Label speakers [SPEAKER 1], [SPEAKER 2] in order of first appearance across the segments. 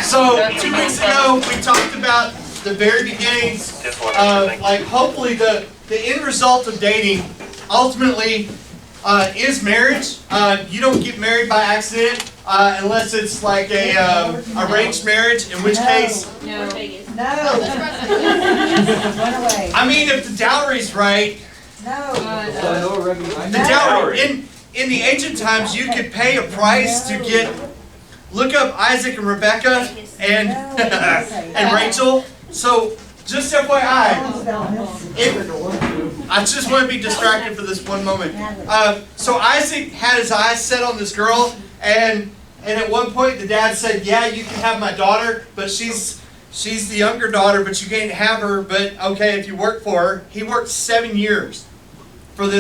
[SPEAKER 1] So 2 weeks ago, we talked about the very beginnings of, like, hopefully the end result of dating ultimately is marriage. You don't get married by accident unless it's like a arranged marriage, in which case,
[SPEAKER 2] No.
[SPEAKER 1] I mean, if the dowry's right, the dowry, in the ancient times, you could pay a price to get, look up Isaac and Rebecca and, and Rachel. So, just FYI, I just want to be distracted for this one moment. So Isaac had his eyes set on this girl, and at one point the dad said, "Yeah, you can have my daughter, but she's the younger daughter, but you can't have her. But okay, if you work for her." He worked 7 years for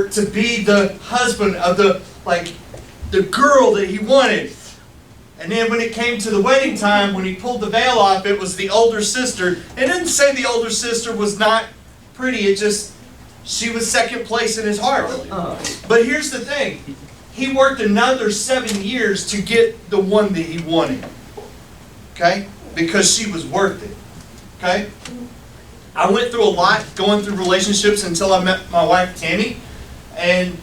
[SPEAKER 1] to be the husband of the girl that he wanted. And then when it came to the wedding time, when he pulled the veil off, it was the older sister. It didn't say the older sister was not pretty, it just, she was second place in his heart. But here's the thing, he worked another 7 years to get the one that he wanted. Okay? Because she was worth it. Okay? I went through a lot going through relationships until I met my wife, Tammy. And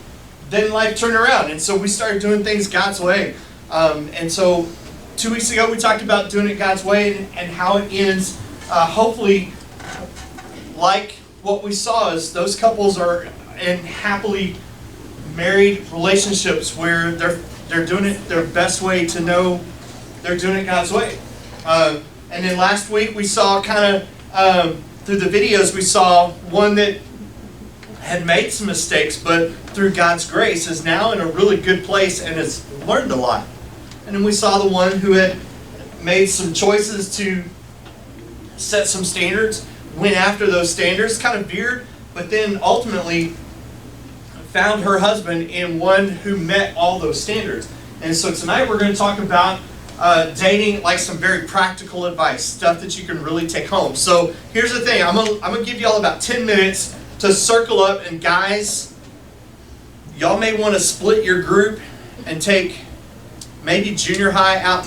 [SPEAKER 1] then life turned around. And so we started doing things God's way. And so 2 weeks ago we talked about doing it God's way and how it ends. Hopefully, like what we saw is those couples are in happily married relationships where they're doing it their best way to know they're doing it God's way. And then last week we saw kind of through the videos we saw one that had made some mistakes, but through God's grace is now in a really good place and has learned a lot. And then we saw the one who had made some choices to set some standards, went after those standards, kind of veered, but then ultimately found her husband in one who met all those standards. And so tonight we're going to talk about dating, like some very practical advice, stuff that you can really take home. So here's the thing, I'm gonna give y'all about 10 minutes to circle up, and guys, y'all may want to split your group and take maybe junior high out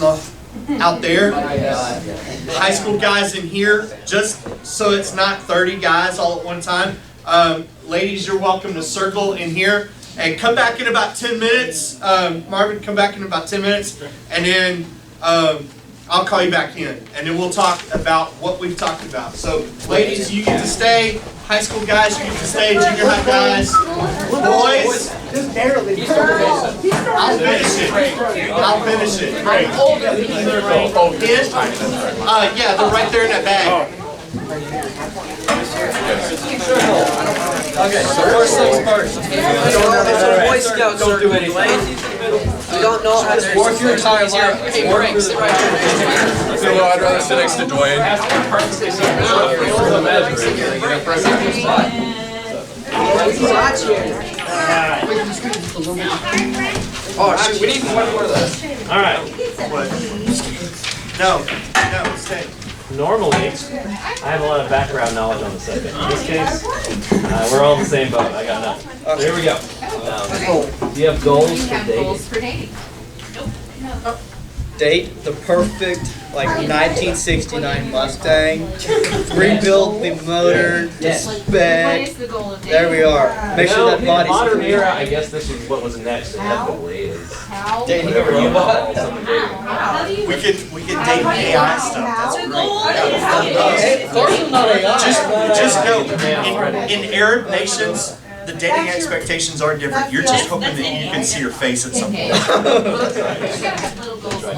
[SPEAKER 1] there, high school guys in here, just so it's not 30 guys all at one time. Ladies, you're welcome to circle in here and come back in about 10 minutes. Marvin, come back in about 10 minutes, and then I'll call you back in, and then we'll talk about what we've talked about. So, ladies, you get to stay. High school guys, you get to stay. Junior high guys. Boys,
[SPEAKER 3] Just barely.
[SPEAKER 1] I'll finish it. I'll finish it. Kids? Yeah, they're right there in that bag.
[SPEAKER 4] Okay, so first things first. Boy Scouts don't do anything. You don't know how to work your entire life. Hey, Frank, sit right here.
[SPEAKER 5] So I'd rather sit next to Dwayne.
[SPEAKER 4] Oh, shoot, we need one more of those.
[SPEAKER 6] All right.
[SPEAKER 1] No, stay.
[SPEAKER 6] Normally, I have a lot of background knowledge on the subject. In this case, we're all in the same boat. I got nothing. So here we go. Do you have goals for dating?
[SPEAKER 3] Date the perfect, like 1969 Mustang, rebuild the motor, the spec. There we are. Make sure that body's
[SPEAKER 6] modern
[SPEAKER 3] clear.
[SPEAKER 6] era, I guess this is what was next inevitably is
[SPEAKER 3] Dating
[SPEAKER 6] whatever you
[SPEAKER 3] robot.
[SPEAKER 6] evolve.
[SPEAKER 1] We could date AI stuff. That's great.
[SPEAKER 3] Hey, of course I'm not AI.
[SPEAKER 1] Just know, in Arab nations, the dating expectations are different. You're just hoping that you can see your face at some point.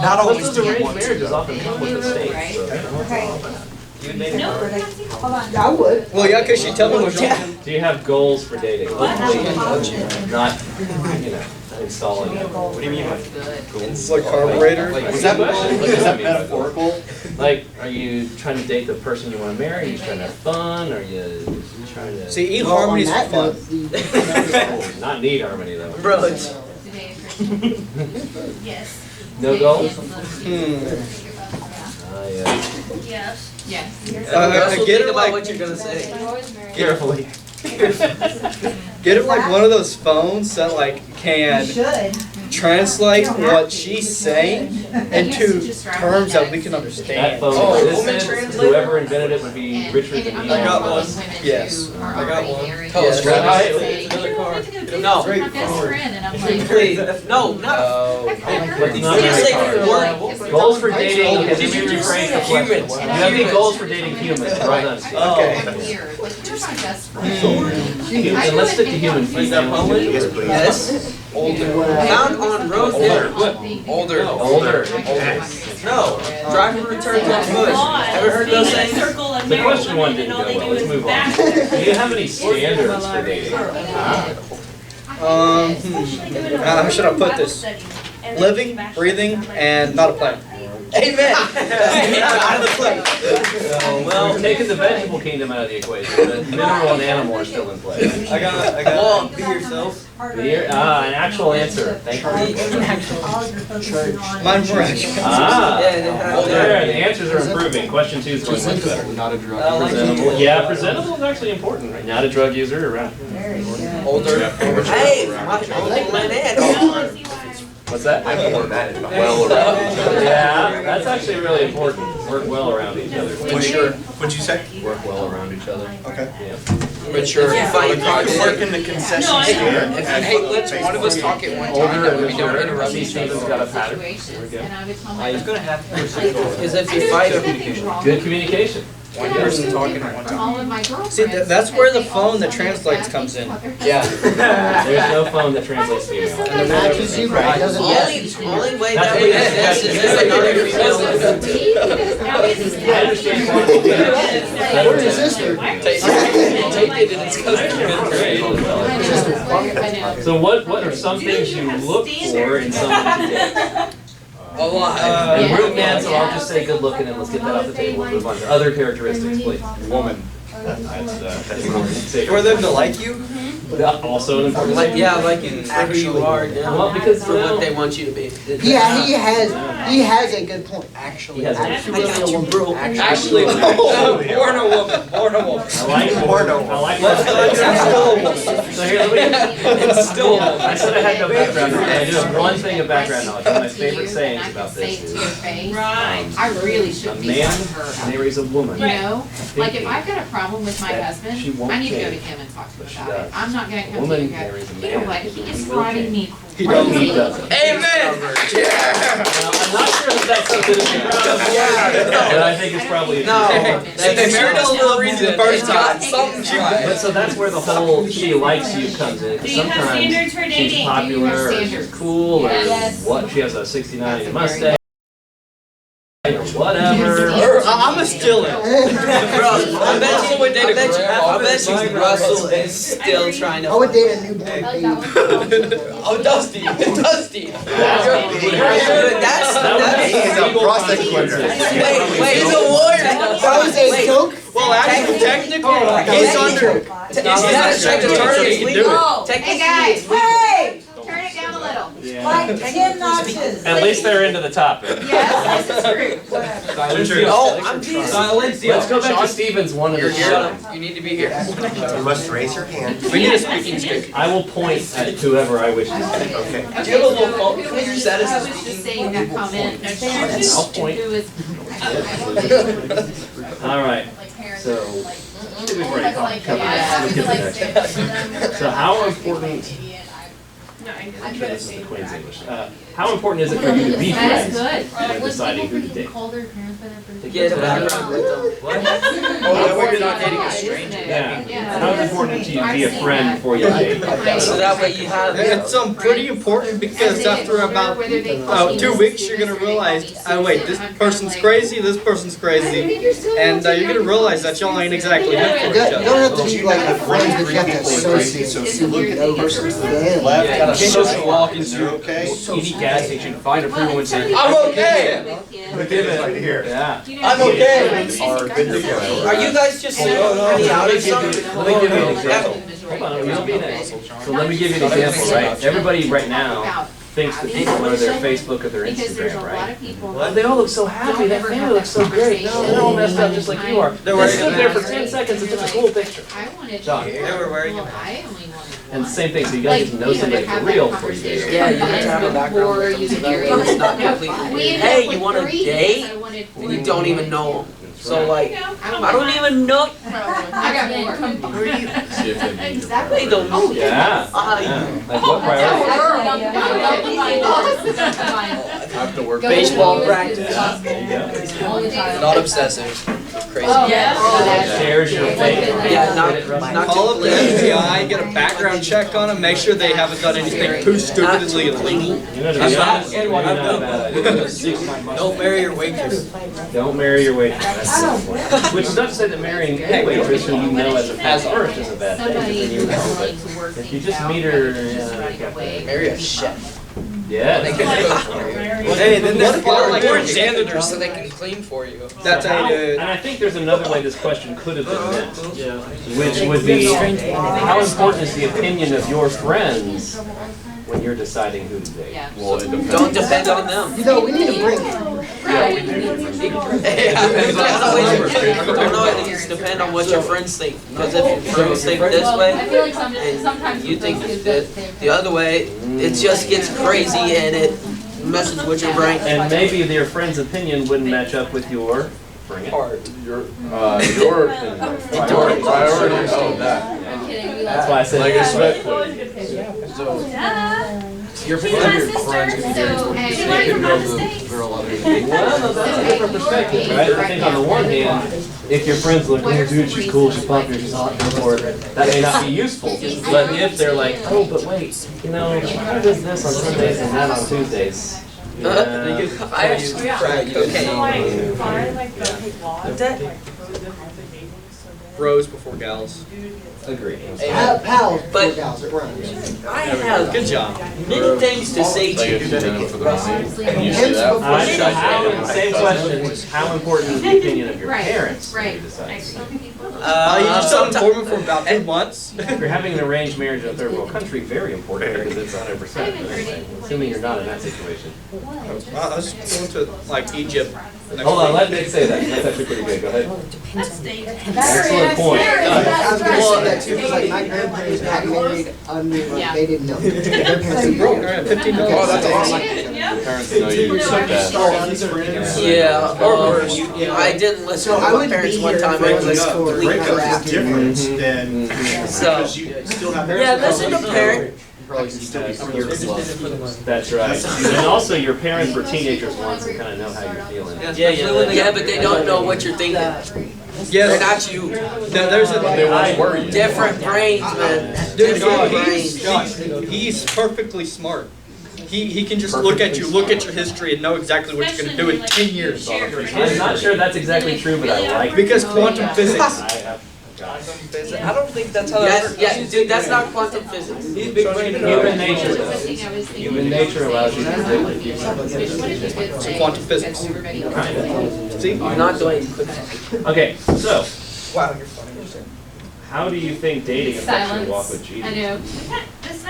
[SPEAKER 1] Not always
[SPEAKER 6] Those
[SPEAKER 1] do you
[SPEAKER 6] arranged
[SPEAKER 1] want
[SPEAKER 6] marriages
[SPEAKER 1] to.
[SPEAKER 6] often come with mistakes. So I don't know what they're all about. You would date her?
[SPEAKER 3] I would. Well, yeah, because she told me what
[SPEAKER 6] Do you have goals for dating? Hopefully, not, you know, installing. What do you mean by
[SPEAKER 3] it's like carburetor.
[SPEAKER 6] is that
[SPEAKER 1] metaphorical?
[SPEAKER 6] Like, are you trying to date the person you want to marry? Are you trying to have fun? Are you trying to
[SPEAKER 3] See, eHarmony's fun.
[SPEAKER 6] not need harmony though?
[SPEAKER 3] Bro, it's,
[SPEAKER 2] Yes.
[SPEAKER 6] No goals?
[SPEAKER 2] Yes.
[SPEAKER 3] get her like,
[SPEAKER 4] what you're gonna say.
[SPEAKER 6] Carefully.
[SPEAKER 3] get her like one of those phones that like can translate what she's saying into terms that we can
[SPEAKER 6] That
[SPEAKER 3] understand.
[SPEAKER 6] phone
[SPEAKER 4] Oh, woman
[SPEAKER 6] existed,
[SPEAKER 4] translator?
[SPEAKER 6] whoever invented it would be Richard the
[SPEAKER 3] I got one. Yes.
[SPEAKER 4] I got one.
[SPEAKER 3] Yes.
[SPEAKER 4] Tell us, Travis.
[SPEAKER 6] Right.
[SPEAKER 4] It's another car.
[SPEAKER 2] No.
[SPEAKER 4] No.
[SPEAKER 2] My best friend, and I'm like,
[SPEAKER 4] Please. No, not.
[SPEAKER 6] But
[SPEAKER 4] You
[SPEAKER 6] not
[SPEAKER 4] say
[SPEAKER 6] very
[SPEAKER 4] work.
[SPEAKER 6] Goals for dating,
[SPEAKER 4] Did
[SPEAKER 6] let
[SPEAKER 4] you
[SPEAKER 6] me
[SPEAKER 4] just
[SPEAKER 6] rephrase
[SPEAKER 4] say
[SPEAKER 6] the question.
[SPEAKER 4] humans?
[SPEAKER 6] You have any goals for dating humans? Well done, Steve.
[SPEAKER 3] Okay.
[SPEAKER 2] I'm weird. Like, you're my best friend.
[SPEAKER 6] Humans, and let's stick to human female.
[SPEAKER 4] Yes. Older. Found on road. Older.
[SPEAKER 6] Older.
[SPEAKER 4] No. Driver returns on foot. Ever heard those things?
[SPEAKER 6] The question one didn't go well, let's move on. Do you have any standards for dating?
[SPEAKER 3] How should I put this? Living, breathing, and not a plant.
[SPEAKER 4] Amen. Out of the play.
[SPEAKER 6] Well, taking the vegetable kingdom out of the equation, the mineral and animal are still in play.
[SPEAKER 4] I got. Well, be yourself.
[SPEAKER 6] An actual answer, thank you.
[SPEAKER 3] Mine more actually.
[SPEAKER 6] Well, there, the answers are improving. Question 2 is going much better.
[SPEAKER 5] Not a drug.
[SPEAKER 6] Presentable, yeah, presentable is actually important, right? Not a drug user, around.
[SPEAKER 4] Older. Hey, my old
[SPEAKER 6] What's that?
[SPEAKER 5] Well around.
[SPEAKER 6] Yeah, that's actually really important. Work well around each other.
[SPEAKER 5] Mature. What'd you say?
[SPEAKER 6] Work well around each other.
[SPEAKER 5] Okay.
[SPEAKER 6] Yeah.
[SPEAKER 4] Mature. Find
[SPEAKER 5] Work in the concession stand.
[SPEAKER 4] Hey, let's one of us talk at one time.
[SPEAKER 6] Older
[SPEAKER 4] That
[SPEAKER 6] and
[SPEAKER 4] way we don't
[SPEAKER 6] mature.
[SPEAKER 4] interrupt
[SPEAKER 6] See,
[SPEAKER 4] each
[SPEAKER 6] Steven's
[SPEAKER 4] other.
[SPEAKER 6] got a pattern. There we go.
[SPEAKER 2] And I would tell my
[SPEAKER 4] It's gonna happen. Because if you fight,
[SPEAKER 6] Good communication.
[SPEAKER 4] one person talking at one time.
[SPEAKER 2] all of my girlfriends.
[SPEAKER 3] See, that's where the phone that translates comes in.
[SPEAKER 4] Yeah.
[SPEAKER 6] There's no phone that translates female.
[SPEAKER 4] Only way that would exist is if another female.
[SPEAKER 6] I understand why you do that.
[SPEAKER 5] Where's his sister?
[SPEAKER 4] Tate did it, it's cousin.
[SPEAKER 6] So what are some things you look for in someone today?
[SPEAKER 4] A lot.
[SPEAKER 6] Root man, so I'll just say good looking and let's get that off the table and move on to other characteristics, please.
[SPEAKER 5] Woman.
[SPEAKER 6] That's important.
[SPEAKER 3] For them to like you?
[SPEAKER 6] Also an important.
[SPEAKER 4] Like, yeah, like in who you are now.
[SPEAKER 6] Well, because
[SPEAKER 4] For what they want you to be.
[SPEAKER 7] Yeah, he has a good point,
[SPEAKER 6] He
[SPEAKER 7] actually.
[SPEAKER 6] has a-
[SPEAKER 7] Actually,
[SPEAKER 4] I got you, bro.
[SPEAKER 3] Actually, born a woman, born a woman.
[SPEAKER 6] I like that. So here,
[SPEAKER 4] It's still a woman.
[SPEAKER 6] I said I had no background knowledge. I do have one thing of background knowledge. One of my favorite sayings about this is,
[SPEAKER 2] Right. I really
[SPEAKER 6] a
[SPEAKER 2] should be
[SPEAKER 6] man
[SPEAKER 2] on her.
[SPEAKER 6] marries a woman.
[SPEAKER 2] You know, like if I've got a problem with my husband,
[SPEAKER 6] she won't
[SPEAKER 2] I need to go to
[SPEAKER 6] change.
[SPEAKER 2] him and talk to
[SPEAKER 6] But she
[SPEAKER 2] him about it.
[SPEAKER 6] does.
[SPEAKER 2] I'm not gonna come to
[SPEAKER 6] Woman
[SPEAKER 2] you guys.
[SPEAKER 6] marries a
[SPEAKER 2] You know
[SPEAKER 6] man.
[SPEAKER 2] what, he is
[SPEAKER 6] He will
[SPEAKER 2] driving
[SPEAKER 6] change.
[SPEAKER 2] me
[SPEAKER 6] He
[SPEAKER 2] crazy.
[SPEAKER 6] doesn't.
[SPEAKER 4] Amen.
[SPEAKER 6] Now, I'm not sure if that's something to be proud of, but I think it's probably.
[SPEAKER 4] No.
[SPEAKER 3] If they married us for a reason the first time.
[SPEAKER 4] Something's
[SPEAKER 6] But
[SPEAKER 4] right.
[SPEAKER 6] so that's where the whole she likes you comes in. 'Cause
[SPEAKER 2] Do you have standards for
[SPEAKER 6] sometimes she's
[SPEAKER 2] dating?
[SPEAKER 6] popular,
[SPEAKER 2] Do you have
[SPEAKER 6] or she's
[SPEAKER 2] standards?
[SPEAKER 6] cool, or
[SPEAKER 2] Yes.
[SPEAKER 6] what, she has a 69 Mustang, or whatever.
[SPEAKER 3] I'm a still in.
[SPEAKER 4] Bro, I bet you Russell is still trying
[SPEAKER 7] I would
[SPEAKER 4] to.
[SPEAKER 7] date a newborn baby.
[SPEAKER 4] Oh, Dusty. Dusty.
[SPEAKER 5] He is a prosecutor.
[SPEAKER 4] Wait, he's a lawyer.
[SPEAKER 7] That was a joke.
[SPEAKER 3] Well, actually, technically, he's under.
[SPEAKER 4] He's not a straight attorney.
[SPEAKER 3] Do it.
[SPEAKER 2] Oh,
[SPEAKER 4] Technically,
[SPEAKER 2] hey guys,
[SPEAKER 4] it's legal.
[SPEAKER 2] hey, turn it down a little.
[SPEAKER 6] Yeah. At least they're into the topic.
[SPEAKER 2] Yes, this is true.
[SPEAKER 4] Oh, I'm being
[SPEAKER 6] Let's go back to Stevens one of the show.
[SPEAKER 4] You need to be here.
[SPEAKER 5] You must raise your hand.
[SPEAKER 3] We need a speaking stick.
[SPEAKER 6] I will point at whoever I wish to speak.
[SPEAKER 5] Okay.
[SPEAKER 4] Do you have a little phone? Can you set us
[SPEAKER 2] I
[SPEAKER 4] as
[SPEAKER 2] was just saying that comment.
[SPEAKER 6] I'll point.
[SPEAKER 2] Who is?
[SPEAKER 6] All right, so we've already covered this. Let's get to the next one. So how important? This is the Queen's English. How important is it for you to be
[SPEAKER 2] That is
[SPEAKER 6] friends
[SPEAKER 2] good.
[SPEAKER 6] when deciding who to date?
[SPEAKER 2] Called their parents whenever.
[SPEAKER 4] Get a background with them.
[SPEAKER 3] Oh, that way you're not dating a stranger.
[SPEAKER 6] Yeah. How important to you to be a friend before you date?
[SPEAKER 4] So that way you have.
[SPEAKER 3] It's pretty important because after about 2 weeks, you're gonna realize, oh wait, this person's crazy, this person's crazy, and you're gonna realize that y'all ain't exactly meant for
[SPEAKER 7] You
[SPEAKER 3] each
[SPEAKER 7] don't
[SPEAKER 3] other.
[SPEAKER 7] have to be like a friend, but you have to associate.
[SPEAKER 5] So if you look at the person to the left,
[SPEAKER 3] You can't just walk into
[SPEAKER 5] you're okay?
[SPEAKER 6] Easy gas station, find a free one.
[SPEAKER 3] I'm okay.
[SPEAKER 5] Right here.
[SPEAKER 6] Yeah.
[SPEAKER 3] I'm okay.
[SPEAKER 5] Are good to go.
[SPEAKER 4] Are you guys just any out of something?
[SPEAKER 6] Let me give you an example. Hold on, don't be nice. So let me give you an example, right? Everybody right now thinks that people are their Facebook or their
[SPEAKER 2] Because there's a
[SPEAKER 6] Instagram,
[SPEAKER 2] lot
[SPEAKER 6] right?
[SPEAKER 2] of people.
[SPEAKER 6] Well, they all look so happy, that family looks so great. No, they're all messed up just like you are. They stood there for 10 seconds and took a cool picture.
[SPEAKER 2] I wanted.
[SPEAKER 6] John.
[SPEAKER 2] They
[SPEAKER 3] were wearing a
[SPEAKER 2] Well, I only wanted
[SPEAKER 6] And the same thing, so you gotta get to know somebody for real before you date.
[SPEAKER 4] Yeah, you have to have a background with them, so that way it's not completely, hey, you want to date? And you don't even know them. So like, I don't even know.
[SPEAKER 2] I got more.
[SPEAKER 4] Exactly. Don't know.
[SPEAKER 6] Yeah. Like what priority?
[SPEAKER 4] Have to work. Baseball practice.
[SPEAKER 6] There you go.
[SPEAKER 4] Not obsessive. Crazy.
[SPEAKER 6] Shares your faith.
[SPEAKER 4] Yeah, not
[SPEAKER 3] Call up the
[SPEAKER 4] completely.
[SPEAKER 3] FBI, get a background check on them, make sure they haven't done anything too stupidly illegal.
[SPEAKER 6] You know, to be honest, maybe not a bad idea.
[SPEAKER 4] Don't marry your waitress.
[SPEAKER 6] Don't marry your waitress. That's the point. Which is not to say that marrying a waitress who you know as a past first is a bad thing, because then you know, but if you just meet her,
[SPEAKER 4] Marry a chef.
[SPEAKER 6] yeah.
[SPEAKER 4] They can cook for you.
[SPEAKER 3] Hey, then
[SPEAKER 4] What
[SPEAKER 3] this
[SPEAKER 4] about
[SPEAKER 3] like
[SPEAKER 4] like janitors so they can clean for you?
[SPEAKER 3] That's how you do
[SPEAKER 6] And
[SPEAKER 3] it.
[SPEAKER 6] I think there's another way this question could have been meant, which would be, how important is the opinion of your friends when you're deciding who to date?
[SPEAKER 4] Don't depend on them.
[SPEAKER 7] You know, we need to bring.
[SPEAKER 4] Don't always depend on what your friends think, because if your friends think this way,
[SPEAKER 2] I feel like sometimes
[SPEAKER 4] you think the other way, it just gets crazy and it messes with your brain.
[SPEAKER 6] And maybe your friend's opinion wouldn't match up with your, bring it.
[SPEAKER 8] Your opinion. Priorities. Oh, that.
[SPEAKER 2] I'm kidding.
[SPEAKER 6] That's why I said.
[SPEAKER 8] Like
[SPEAKER 4] Your
[SPEAKER 2] So,
[SPEAKER 6] Well, no, that's a different perspective, right? I think on the one hand, if your friends look, oh dude, she's cool, she's popular, she's hot, go for it, that may not be useful. But if they're like, oh, but wait, you know, she kind of does this on Sundays and that on Tuesdays. Yeah.
[SPEAKER 4] I actually crack cocaine.
[SPEAKER 3] Bros before gals.
[SPEAKER 6] Agree.
[SPEAKER 7] Pals,
[SPEAKER 4] But-
[SPEAKER 7] gals, it runs.
[SPEAKER 4] I have
[SPEAKER 3] Good job.
[SPEAKER 4] many things to say to
[SPEAKER 8] Like
[SPEAKER 4] you.
[SPEAKER 8] if you're in it for the money. And you see
[SPEAKER 7] Hence
[SPEAKER 8] that.
[SPEAKER 7] before
[SPEAKER 6] Same question, how important is the opinion of your
[SPEAKER 2] Right,
[SPEAKER 6] parents when you
[SPEAKER 2] right.
[SPEAKER 6] decide?
[SPEAKER 3] You just don't inform them for about 2 months.
[SPEAKER 6] If you're having an arranged marriage in a third world country, very important because it's 100%. But anyway, assuming you're not in that situation.
[SPEAKER 3] I was going to like Egypt.
[SPEAKER 6] Hold on, let Nick say that. That's actually pretty good. Go ahead. Excellent point.
[SPEAKER 7] I was gonna say that too, because like my grandparents got married under, like, they didn't know. Their parents didn't know.
[SPEAKER 3] Alright, $15.
[SPEAKER 8] Oh, that's awesome. Your parents know you like that.
[SPEAKER 4] Yeah, I didn't listen
[SPEAKER 7] So
[SPEAKER 4] to
[SPEAKER 7] I
[SPEAKER 4] my
[SPEAKER 7] wouldn't
[SPEAKER 4] parents
[SPEAKER 7] be
[SPEAKER 4] one
[SPEAKER 7] here
[SPEAKER 4] time.
[SPEAKER 7] if
[SPEAKER 4] I
[SPEAKER 7] it
[SPEAKER 4] was
[SPEAKER 7] was for
[SPEAKER 4] complete
[SPEAKER 7] breakup
[SPEAKER 4] crap.
[SPEAKER 7] is different than,
[SPEAKER 4] So,
[SPEAKER 7] because you still have.
[SPEAKER 4] yeah, listen to parents.
[SPEAKER 6] That's right. And also, your parents were teenagers once and kind of know how you're feeling.
[SPEAKER 4] Yeah, but they don't know what you're thinking. They're
[SPEAKER 3] Yes.
[SPEAKER 4] not you.
[SPEAKER 3] There's a
[SPEAKER 4] Different brains, man.
[SPEAKER 3] Dude,
[SPEAKER 4] Different
[SPEAKER 3] he's,
[SPEAKER 4] brains.
[SPEAKER 3] he's perfectly smart. He can just look at you, look at your history, and know exactly what you're going to do in 10 years.
[SPEAKER 6] I'm not sure that's exactly true, but I like it.
[SPEAKER 3] Because quantum physics.
[SPEAKER 4] I don't think that's how that works. Yeah, dude, that's not quantum physics.
[SPEAKER 6] Human nature does. Human nature allows you to predict the future.
[SPEAKER 3] It's quantum physics. See?
[SPEAKER 4] I'm not doing.
[SPEAKER 6] Okay, so,
[SPEAKER 4] Wow, you're funny.
[SPEAKER 6] how do you think dating affects your walk with
[SPEAKER 2] I
[SPEAKER 6] Jesus?
[SPEAKER 2] know.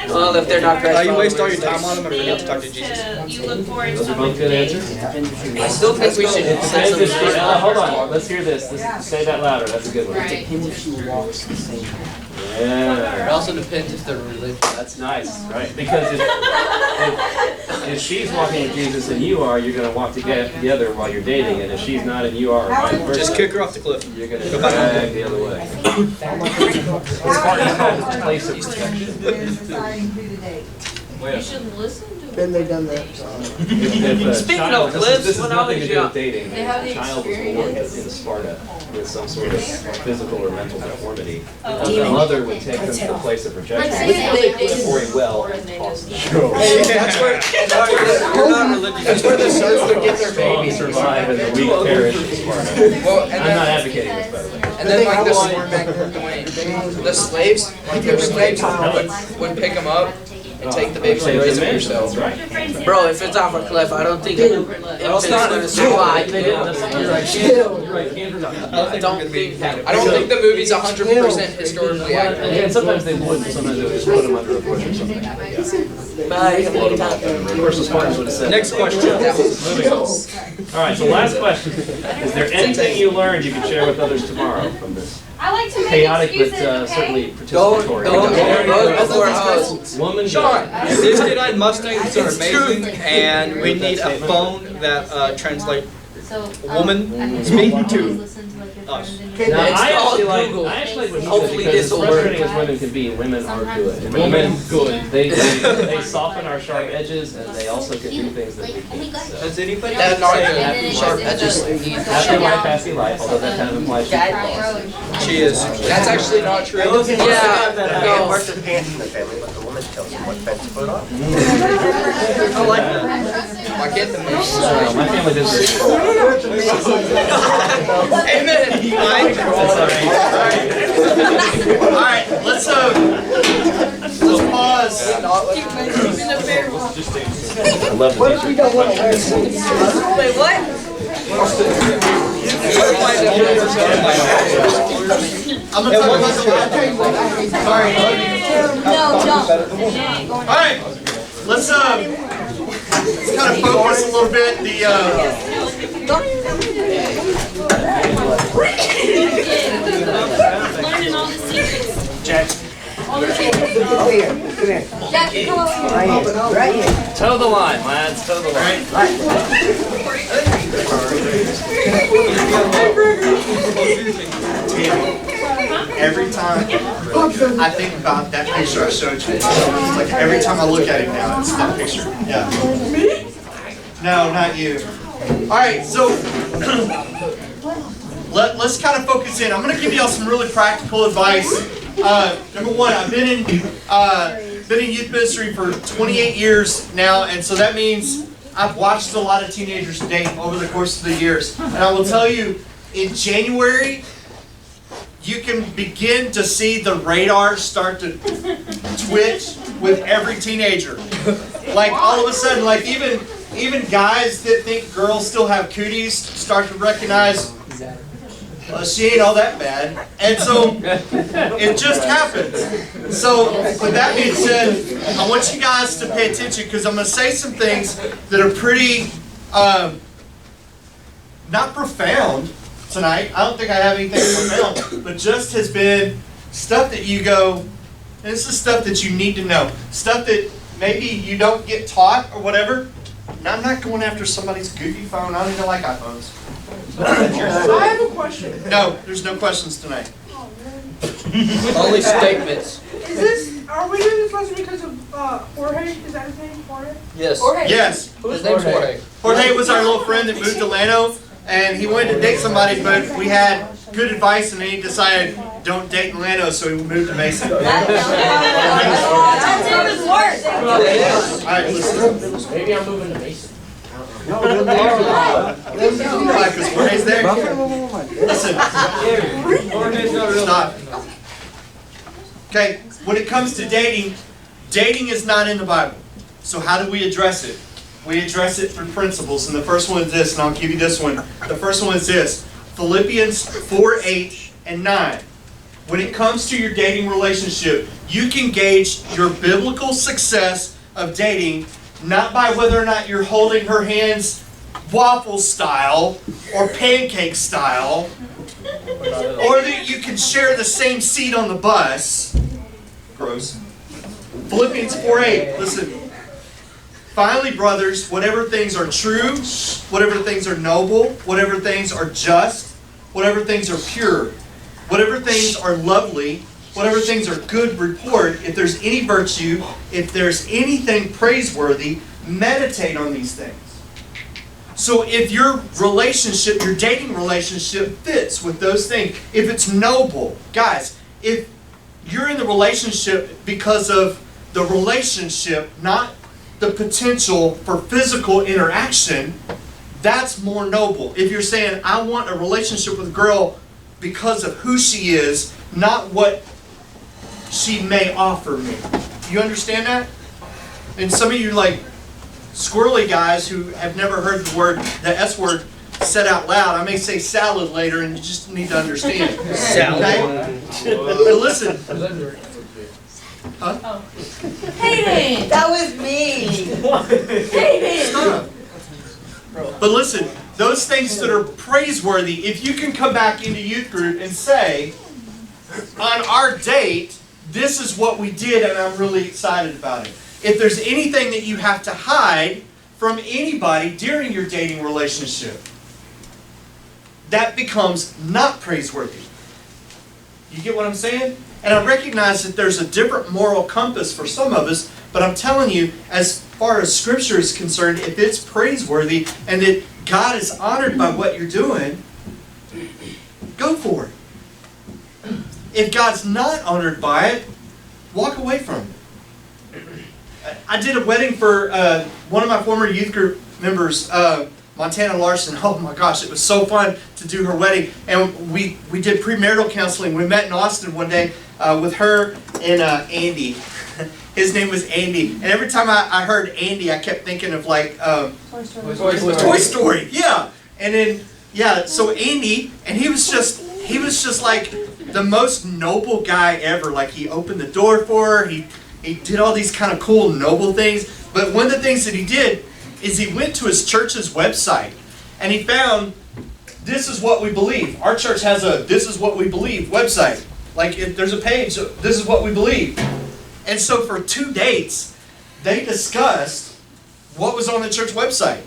[SPEAKER 4] Well, if they're not
[SPEAKER 3] You waste all your time on them and forget to talk to Jesus.
[SPEAKER 6] Those are both good answers.
[SPEAKER 4] I still think we should
[SPEAKER 6] It
[SPEAKER 4] set
[SPEAKER 6] depends
[SPEAKER 4] some
[SPEAKER 6] if she, hold on, let's hear this. Say that louder, that's a good one.
[SPEAKER 2] Right.
[SPEAKER 6] Yeah.
[SPEAKER 4] also depends if they're religious.
[SPEAKER 6] That's nice, right? Because if she's walking with Jesus and you are, you're gonna walk together while you're dating, and if she's not and you are, or vice versa,
[SPEAKER 3] Just kick her off the cliff.
[SPEAKER 6] you're gonna drag the other way. It's called place of protection.
[SPEAKER 2] You should listen to
[SPEAKER 7] Been there, done that.
[SPEAKER 6] If a
[SPEAKER 4] Speaking
[SPEAKER 6] child,
[SPEAKER 4] of cliffs,
[SPEAKER 6] this is
[SPEAKER 4] when I
[SPEAKER 6] nothing
[SPEAKER 4] was
[SPEAKER 6] to do
[SPEAKER 4] young-
[SPEAKER 6] with dating.
[SPEAKER 2] They have
[SPEAKER 6] If
[SPEAKER 2] the
[SPEAKER 6] a child was born in
[SPEAKER 2] experience.
[SPEAKER 6] Sparta with some sort of physical or mental deformity, the mother would take them to the place of protection for a well possible.
[SPEAKER 3] That's where you're not religious.
[SPEAKER 4] That's where the serfs would get their
[SPEAKER 6] Strong
[SPEAKER 4] babies.
[SPEAKER 6] survive and the weak perish in Sparta.
[SPEAKER 4] Well,
[SPEAKER 6] I'm not advocating this, by the way.
[SPEAKER 4] And then like the slaves, like their slaves would pick them up and take the baby and raise it for yourself. Bro, if it's off a cliff, I don't think infant's gonna survive.
[SPEAKER 6] You're right, Candace.
[SPEAKER 4] I don't think the movie's 100% historically accurate.
[SPEAKER 6] And sometimes they would, sometimes they would just put them under a bush or something. Personal Spartans would have said.
[SPEAKER 3] Next question.
[SPEAKER 6] Moving on. All right, so last question. Is there anything you learned you can share with others tomorrow from this?
[SPEAKER 2] I like to make
[SPEAKER 6] Chaotic, but
[SPEAKER 2] excuses, okay?
[SPEAKER 6] certainly
[SPEAKER 4] Go
[SPEAKER 6] participatory.
[SPEAKER 4] before host.
[SPEAKER 6] Woman,
[SPEAKER 3] These Canine Mustangs are amazing, and we need a phone that translates
[SPEAKER 2] So,
[SPEAKER 3] woman
[SPEAKER 2] I mean,
[SPEAKER 3] speak
[SPEAKER 2] always
[SPEAKER 3] to
[SPEAKER 2] listen to, like, your
[SPEAKER 3] us.
[SPEAKER 2] friends and
[SPEAKER 4] Okay,
[SPEAKER 2] your-
[SPEAKER 6] Now,
[SPEAKER 4] It's
[SPEAKER 6] I
[SPEAKER 4] called
[SPEAKER 6] actually like
[SPEAKER 4] Google.
[SPEAKER 6] what he said
[SPEAKER 4] Hopefully
[SPEAKER 6] because
[SPEAKER 4] this'll
[SPEAKER 6] as
[SPEAKER 4] work.
[SPEAKER 6] frustrating as women can be, women are good. And
[SPEAKER 2] Women
[SPEAKER 6] women
[SPEAKER 3] good.
[SPEAKER 6] They soften our sharp edges and they also can do things that we can't. So.
[SPEAKER 3] Does anybody
[SPEAKER 4] That's not
[SPEAKER 2] And
[SPEAKER 4] good.
[SPEAKER 2] then it
[SPEAKER 4] Sharp
[SPEAKER 2] goes
[SPEAKER 4] edges.
[SPEAKER 2] into the-
[SPEAKER 6] Happy wife, happy life, although that kind of implies she
[SPEAKER 3] She is.
[SPEAKER 4] That's actually not true.
[SPEAKER 5] The man
[SPEAKER 4] Yeah.
[SPEAKER 5] wears the pants in the family, but the woman tells him what pants to put on.
[SPEAKER 3] I like that.
[SPEAKER 4] Why can't the man?
[SPEAKER 6] my family did this.
[SPEAKER 4] Amen.
[SPEAKER 1] Alright, let's pause.
[SPEAKER 6] I love the teacher.
[SPEAKER 9] Wait, what?
[SPEAKER 1] I'm gonna talk about the Sorry.
[SPEAKER 9] No, don't.
[SPEAKER 1] Alright, let's kind of focus a little bit.
[SPEAKER 2] Learning all the secrets.
[SPEAKER 1] Jack.
[SPEAKER 9] Jack, come over here.
[SPEAKER 6] Toe the line, lads, toe the line.
[SPEAKER 1] Every time I think about that picture I showed you, it's like every time I look at it now, it's that picture. Yeah. No, not you. All right, so let's kind of focus in. I'm going to give y'all some really practical advice. Number one, I've been in youth ministry for 28 years now, and so that means I've watched a lot of teenagers date over the course of the years. And I will tell you, in January, you can begin to see the radar start to twitch with every teenager. Like all of a sudden, like even guys that think girls still have cooties start to recognize, well, she ain't all that bad. And so it just happens. So with that being said, I want you guys to pay attention because I'm going to say some things that are pretty not profound tonight. I don't think I have anything profound, but just has been stuff that you go, and this is stuff that you need to know. Stuff that maybe you don't get taught or whatever. Now, I'm not going after somebody's goofy phone. I don't even like iPhones.
[SPEAKER 10] I have a question.
[SPEAKER 1] No, there's no questions tonight.
[SPEAKER 4] Only statements.
[SPEAKER 10] Are we doing this lesson because of Jorge? Is that his name, Jorge?
[SPEAKER 4] Yes.
[SPEAKER 1] Yes.
[SPEAKER 4] His name's Jorge.
[SPEAKER 1] Jorge was our little friend that moved to Llano, and he wanted to date somebody, but we had good advice, and then he decided, don't date in Llano, so he moved to Mason.
[SPEAKER 9] That's even worse.
[SPEAKER 1] All right, listen.
[SPEAKER 6] Maybe I'm moving to Mason.
[SPEAKER 1] Why, because Jorge's there? Listen. Stop. Okay, when it comes to dating, dating is not in the Bible. So how do we address it? We address it through principles, and the first one is this, and I'll give you this one. The first one is this, Philippians 4:8 and 9. When it comes to your dating relationship, you can gauge your biblical success of dating not by whether or not you're holding her hands waffle style or pancake style, or that you can share the same seat on the bus. Gross. Philippians 4:8, listen. Finally, brothers, whatever things are true, whatever things are noble, whatever things are just, whatever things are pure, whatever things are lovely, whatever things are good report, if there's any virtue, if there's anything praiseworthy, meditate on these things. So if your relationship, your dating relationship fits with those things, if it's noble, guys, if you're in the relationship because of the relationship, not the potential for physical interaction, that's more noble. If you're saying, I want a relationship with a girl because of who she is, not what she may offer me. You understand that? And some of you like squirrely guys who have never heard the S word said out loud, I may say salad later and you just need to understand.
[SPEAKER 3] Salad.
[SPEAKER 1] Okay? But listen. Huh?
[SPEAKER 9] Hayden! That was me! Hayden!
[SPEAKER 1] Stop. But listen, those things that are praiseworthy, if you can come back into youth group and say, on our date, this is what we did and I'm really excited about it. If there's anything that you have to hide from anybody during your dating relationship, that becomes not praiseworthy. You get what I'm saying? And I recognize that there's a different moral compass for some of us, but I'm telling you, as far as Scripture is concerned, if it's praiseworthy and that God is honored by what you're doing, go for it. If God's not honored by it, walk away from it. I did a wedding for one of my former youth group members, Montana Larson. Oh my gosh, it was so fun to do her wedding. And we did premarital counseling. We met in Austin one day with her and Andy. His name was Andy. And every time I heard Andy, I kept thinking of like Toy Story. Yeah. And then, yeah, so Andy, and he was just like the most noble guy ever. Like he opened the door for her. He did all these kind of cool, noble things. But one of the things that he did is he went to his church's website and he found, this is what we believe. Our church has a this is what we believe website. Like there's a page, this is what we believe. And so for 2 dates, they discussed what was on the church website.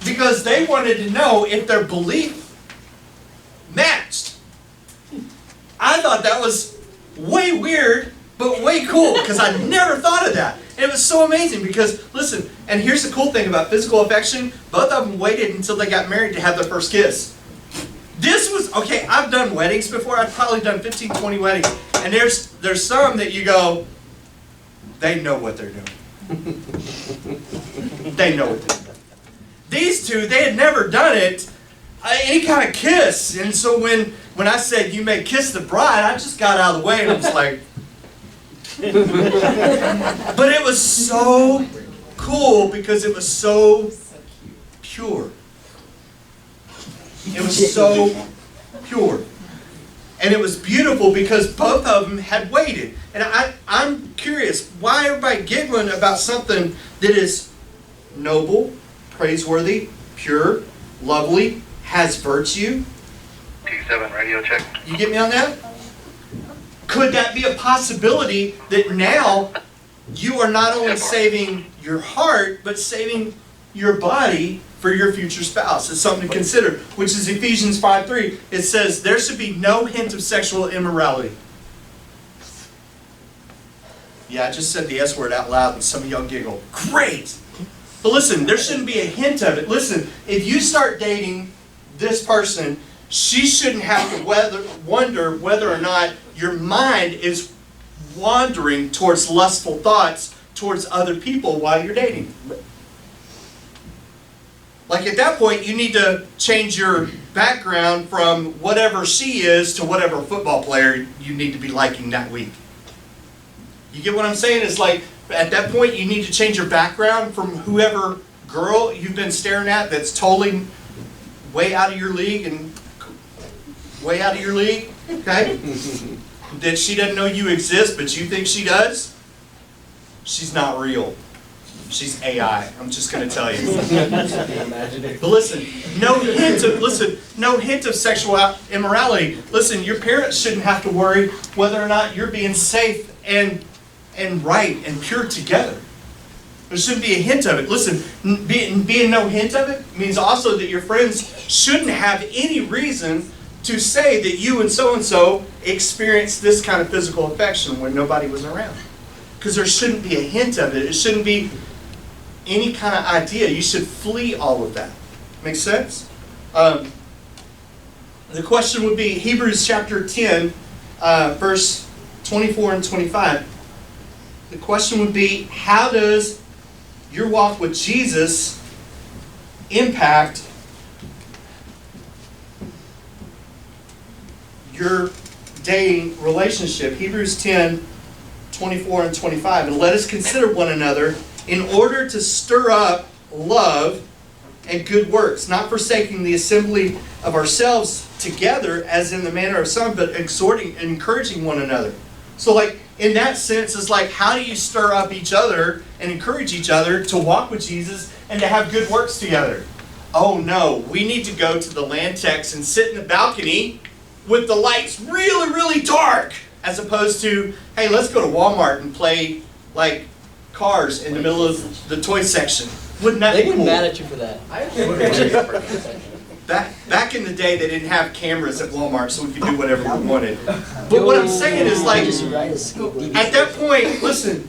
[SPEAKER 1] Because they wanted to know if their belief matched. I thought that was way weird, but way cool, because I never thought of that. And it was so amazing because, listen, and here's the cool thing about physical affection, both of them waited until they got married to have their first kiss. This was, okay, I've done weddings before, I've probably done 15, 20 weddings, and there's some that you go, they know what they're doing. They know what they're doing. These two, they had never done it, any kind of kiss, and so when I said, you may kiss the bride, I just got out of the way and I was like, but it was so cool because it was so pure. It was so pure. And it was beautiful because both of them had waited. And I'm curious, why everybody giggling about something that is noble, praiseworthy, pure, lovely, has virtue?
[SPEAKER 11] T7 radio check.
[SPEAKER 1] You get me on that? Could that be a possibility that now you are not only saving your heart, but saving your body for your future spouse? It's something to consider, which is Ephesians 5:3. It says, there should be no hint of sexual immorality. Yeah, I just said the S word out loud and some of y'all giggle. Great! But listen, there shouldn't be a hint of it. Listen, if you start dating this person, she shouldn't have to wonder whether or not your mind is wandering towards lustful thoughts towards other people while you're dating. Like at that point, you need to change your background from whatever she is to whatever football player you need to be liking that week. You get what I'm saying? It's like at that point, you need to change your background from whoever girl you've been staring at that's totally way out of your league and way out of your league, okay? That she doesn't know you exist, but you think she does. She's not real. She's AI. I'm just going to tell you. But listen, no hint of sexual immorality. Listen, your parents shouldn't have to worry whether or not you're being safe and right and pure together. There shouldn't be a hint of it. Listen, being no hint of it means also that your friends shouldn't have any reason to say that you and so experienced this kind of physical affection when nobody was around. Because there shouldn't be a hint of it. It shouldn't be any kind of idea. You should flee all of that. Make sense? The question would be Hebrews chapter 10, verse 24 and 25. The question would be, how does your walk with Jesus impact your dating relationship? Hebrews 10, 24 and 25. And let us consider one another in order to stir up love and good works, not forsaking the assembly of ourselves together as in the manner of some, but exhorting and encouraging one another. So like in that sense, it's like, how do you stir up each other and encourage each other to walk with Jesus and to have good works together? Oh no, we need to go to the Lantex and sit in the balcony with the lights really, really dark, as opposed to, hey, let's go to Walmart and play like cars in the middle of the toy section. Wouldn't that
[SPEAKER 4] They
[SPEAKER 1] be
[SPEAKER 4] get
[SPEAKER 1] cool?
[SPEAKER 4] mad at you for that.
[SPEAKER 1] Back in the day, they didn't have cameras at Walmart, so we could do whatever we wanted. But what I'm saying is, like, at that point, listen,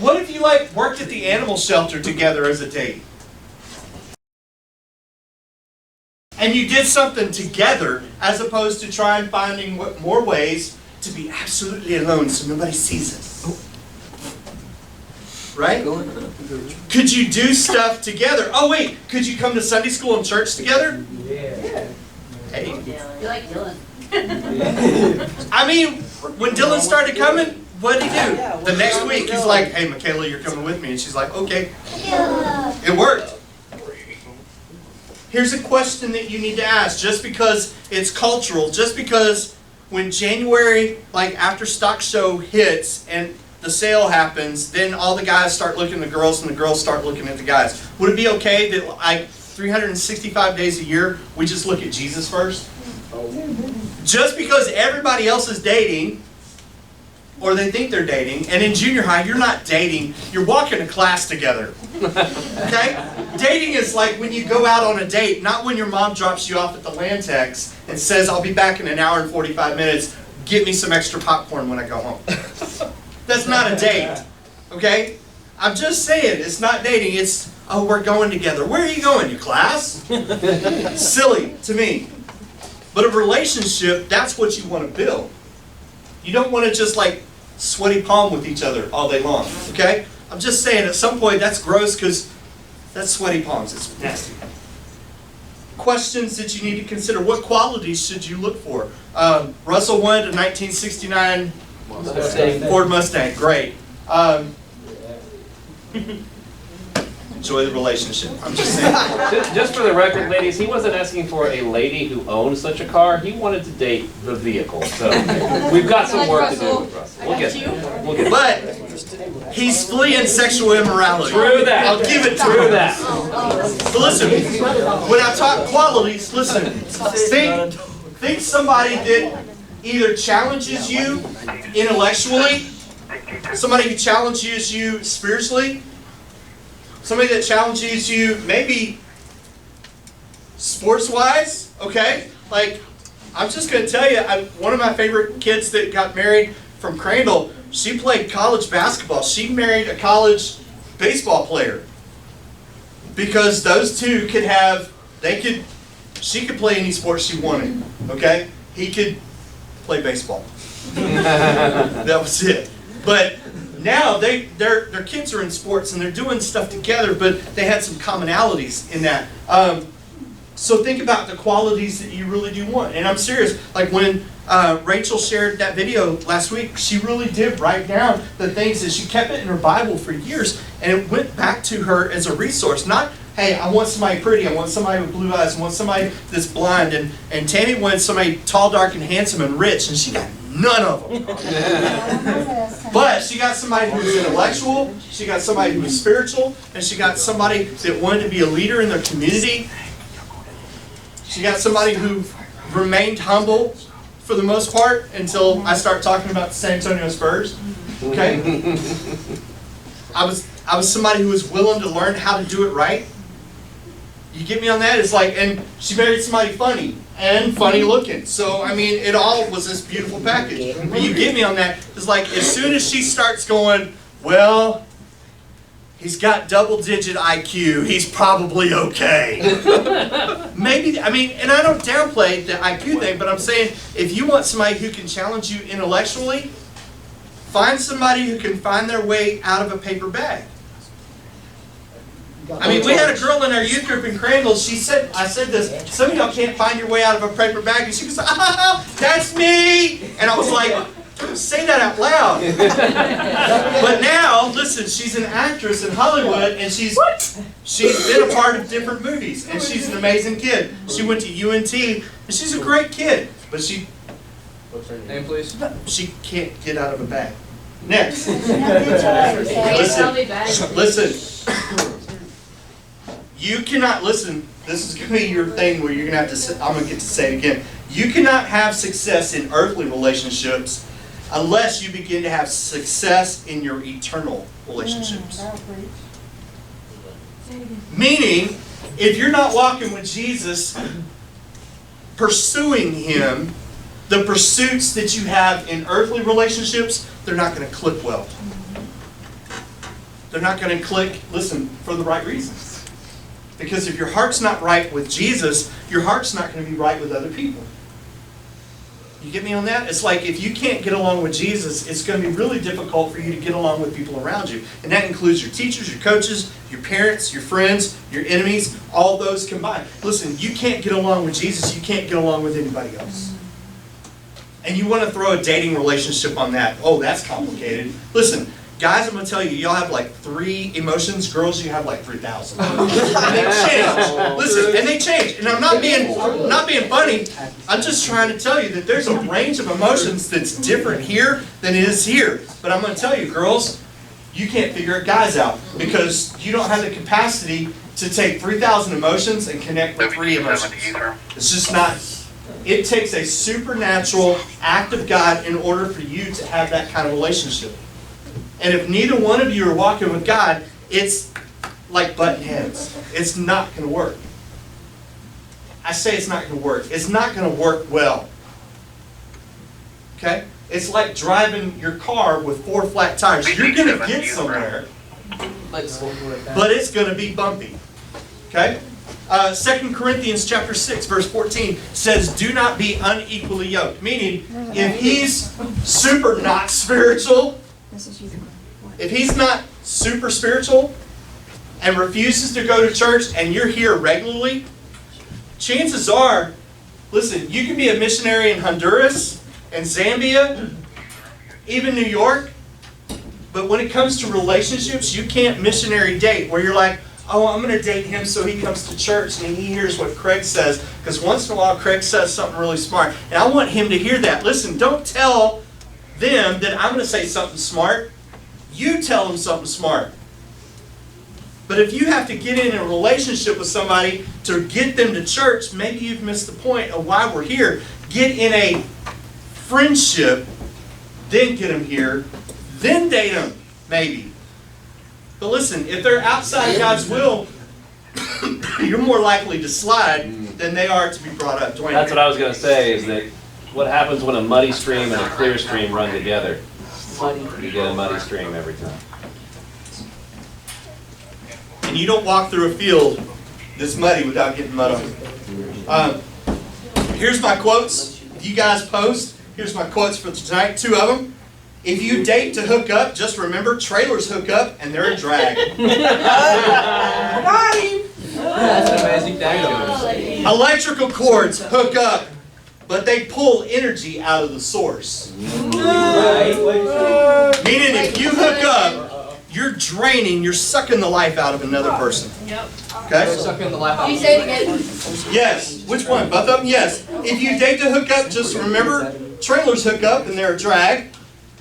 [SPEAKER 1] what if you like worked at the animal shelter together as a date? And you did something together, as opposed to trying finding more ways to be absolutely alone so nobody sees us. Right? Could you do stuff together? Oh wait, could you come to Sunday school and church together?
[SPEAKER 10] Yeah.
[SPEAKER 1] Hey.
[SPEAKER 2] You like Dylan.
[SPEAKER 1] I mean, when Dylan started coming, what did he do? The next week, he's like, hey, Michaela, you're coming with me. And she's like, okay. It worked. Here's a question that you need to ask, just because it's cultural, just because when January, like after stock show hits and the sale happens, then all the guys start looking at the girls and the girls start looking at the guys. Would it be okay that like 365 days a year, we just look at Jesus first? Just because everybody else is dating, or they think they're dating, and in junior high, you're not dating, you're walking to class together. Okay? Dating is like when you go out on a date, not when your mom drops you off at the Lantex and says, I'll be back in an hour and 45 minutes, get me some extra popcorn when I go home. That's not a date. Okay? I'm just saying, it's not dating, it's, oh, we're going together. Where are you going, to class? Silly to me. But a relationship, that's what you want to build. You don't want to just like sweaty palm with each other all day long, okay? I'm just saying at some point that's gross because that's sweaty palms. It's nasty. Questions that you need to consider. What qualities should you look for? Russell wanted a 1969 Ford Mustang. Great. Enjoy the relationship. I'm just saying.
[SPEAKER 6] Just for the record, ladies, he wasn't asking for a lady who owned such a car. He wanted to date the vehicle. So we've got some work to do with Russell. We'll get there. We'll get there.
[SPEAKER 1] But he's fleeing sexual immorality.
[SPEAKER 6] True that.
[SPEAKER 1] I'll give it to
[SPEAKER 6] True
[SPEAKER 1] him.
[SPEAKER 6] that.
[SPEAKER 1] But listen, when I talk qualities, listen, think somebody that either challenges you intellectually, somebody who challenges you spiritually, somebody that challenges you maybe sports-wise, okay? Like, I'm just going to tell you, one of my favorite kids that got married from Crandall, she played college basketball. She married a college baseball player. Because those two could have, she could play any sport she wanted, okay? He could play baseball. That was it. But now their kids are in sports and they're doing stuff together, but they had some commonalities in that. So think about the qualities that you really do want. And I'm serious, like when Rachel shared that video last week, she really did write down the things that she kept it in her Bible for years, and it went back to her as a resource. Not, hey, I want somebody pretty, I want somebody with blue eyes, I want somebody that's blind. And Tammy wanted somebody tall, dark, and handsome and rich, and she got none of them. But she got somebody who's intellectual, she got somebody who's spiritual, and she got somebody that wanted to be a leader in their community. She got somebody who remained humble for the most part until I start talking about the San Antonio Spurs. Okay? I was somebody who was willing to learn how to do it right. You get me on that? It's like, and she married somebody funny and funny looking. So, I mean, it all was this beautiful package. But you get me on that. It's like, as soon as she starts going, well, he's got double-digit IQ, he's probably okay. Maybe, I mean, and I don't downplay the IQ thing, but I'm saying, if you want somebody who can challenge you intellectually, find somebody who can find their way out of a paper bag. I mean, we had a girl in our youth group in Crandall, she said, I said this, some of y'all can't find your way out of a paper bag, and she was like, ah, that's me! And I was like, Don't say that out loud. But now, listen, she's an actress in Hollywood, and she's been a part of different movies, and she's an amazing kid. She went to UNT, and she's a great kid, but
[SPEAKER 4] What's her name, please?
[SPEAKER 1] she can't get out of a bag. Next.
[SPEAKER 2] Listen.
[SPEAKER 1] Listen. You cannot listen. This is going to be your thing where you're going to have to say, I'm going to get to say it again. You cannot have success in earthly relationships unless you begin to have success in your eternal relationships. Meaning, if you're not walking with Jesus, pursuing Him, the pursuits that you have in earthly relationships, they're not going to click well. They're not going to click, listen, for the right reasons. Because if your heart's not right with Jesus, your heart's not going to be right with other people. You get me on that? It's like if you can't get along with Jesus, it's going to be really difficult for you to get along with people around you. And that includes your teachers, your coaches, your parents, your friends, your enemies, all those combined. Listen, you can't get along with Jesus, you can't get along with anybody else. And you want to throw a dating relationship on that. Oh, that's complicated. Listen, guys, I'm going to tell you, y'all have like 3 emotions. Girls, you have like 3,000. And they change. Listen, and they change. And I'm not being funny. I'm just trying to tell you that there's a range of emotions that's different here than it is here. But I'm going to tell you, girls, you can't figure guys out because you don't have the capacity to take 3,000 emotions and connect with 3 emotions. It's just not. It takes a supernatural act of God in order for you to have that kind of relationship. And if neither one of you are walking with God, it's like butting heads. It's not going to work. I say it's not going to work. It's not going to work well. Okay? It's like driving your car with 4 flat tires. You're going to get somewhere, but it's going to be bumpy. Okay? 2 Corinthians chapter 6, verse 14 says, do not be unequally yoked. Meaning, if he's super not spiritual, if he's not super spiritual and refuses to go to church and you're here regularly, chances are, listen, you can be a missionary in Honduras and Zambia, even New York, but when it comes to relationships, you can't missionary date where you're like, oh, I'm going to date him so he comes to church and he hears what Craig says, because once in a while Craig says something really smart, and I want him to hear that. Listen, don't tell them that I'm going to say something smart. You tell them something smart. But if you have to get in a relationship with somebody to get them to church, maybe you've missed the point of why we're here. Get in a friendship, then get them here, then date them, maybe. But listen, if they're outside of God's will, you're more likely to slide than they are to be brought up. Dwayne.
[SPEAKER 6] That's what I was going to say, is that what happens when a muddy stream and a clear stream run together? You get a muddy stream every time.
[SPEAKER 1] And you don't walk through a field that's muddy without getting mud on you. Here's my quotes. If you guys post, here's my quotes for tonight, 2 of them. If you date to hook up, just remember trailers hook up and they're a drag.
[SPEAKER 10] Got him!
[SPEAKER 4] That's an amazing date.
[SPEAKER 1] Electrical cords hook up, but they pull energy out of the source. Meaning if you hook up, you're draining, you're sucking the life out of another person.
[SPEAKER 2] Yep.
[SPEAKER 1] Okay?
[SPEAKER 4] Sucking the life out.
[SPEAKER 2] Can you say it again?
[SPEAKER 1] Yes. Which one? Both of them? Yes. If you date to hook up, just remember trailers hook up and they're a drag.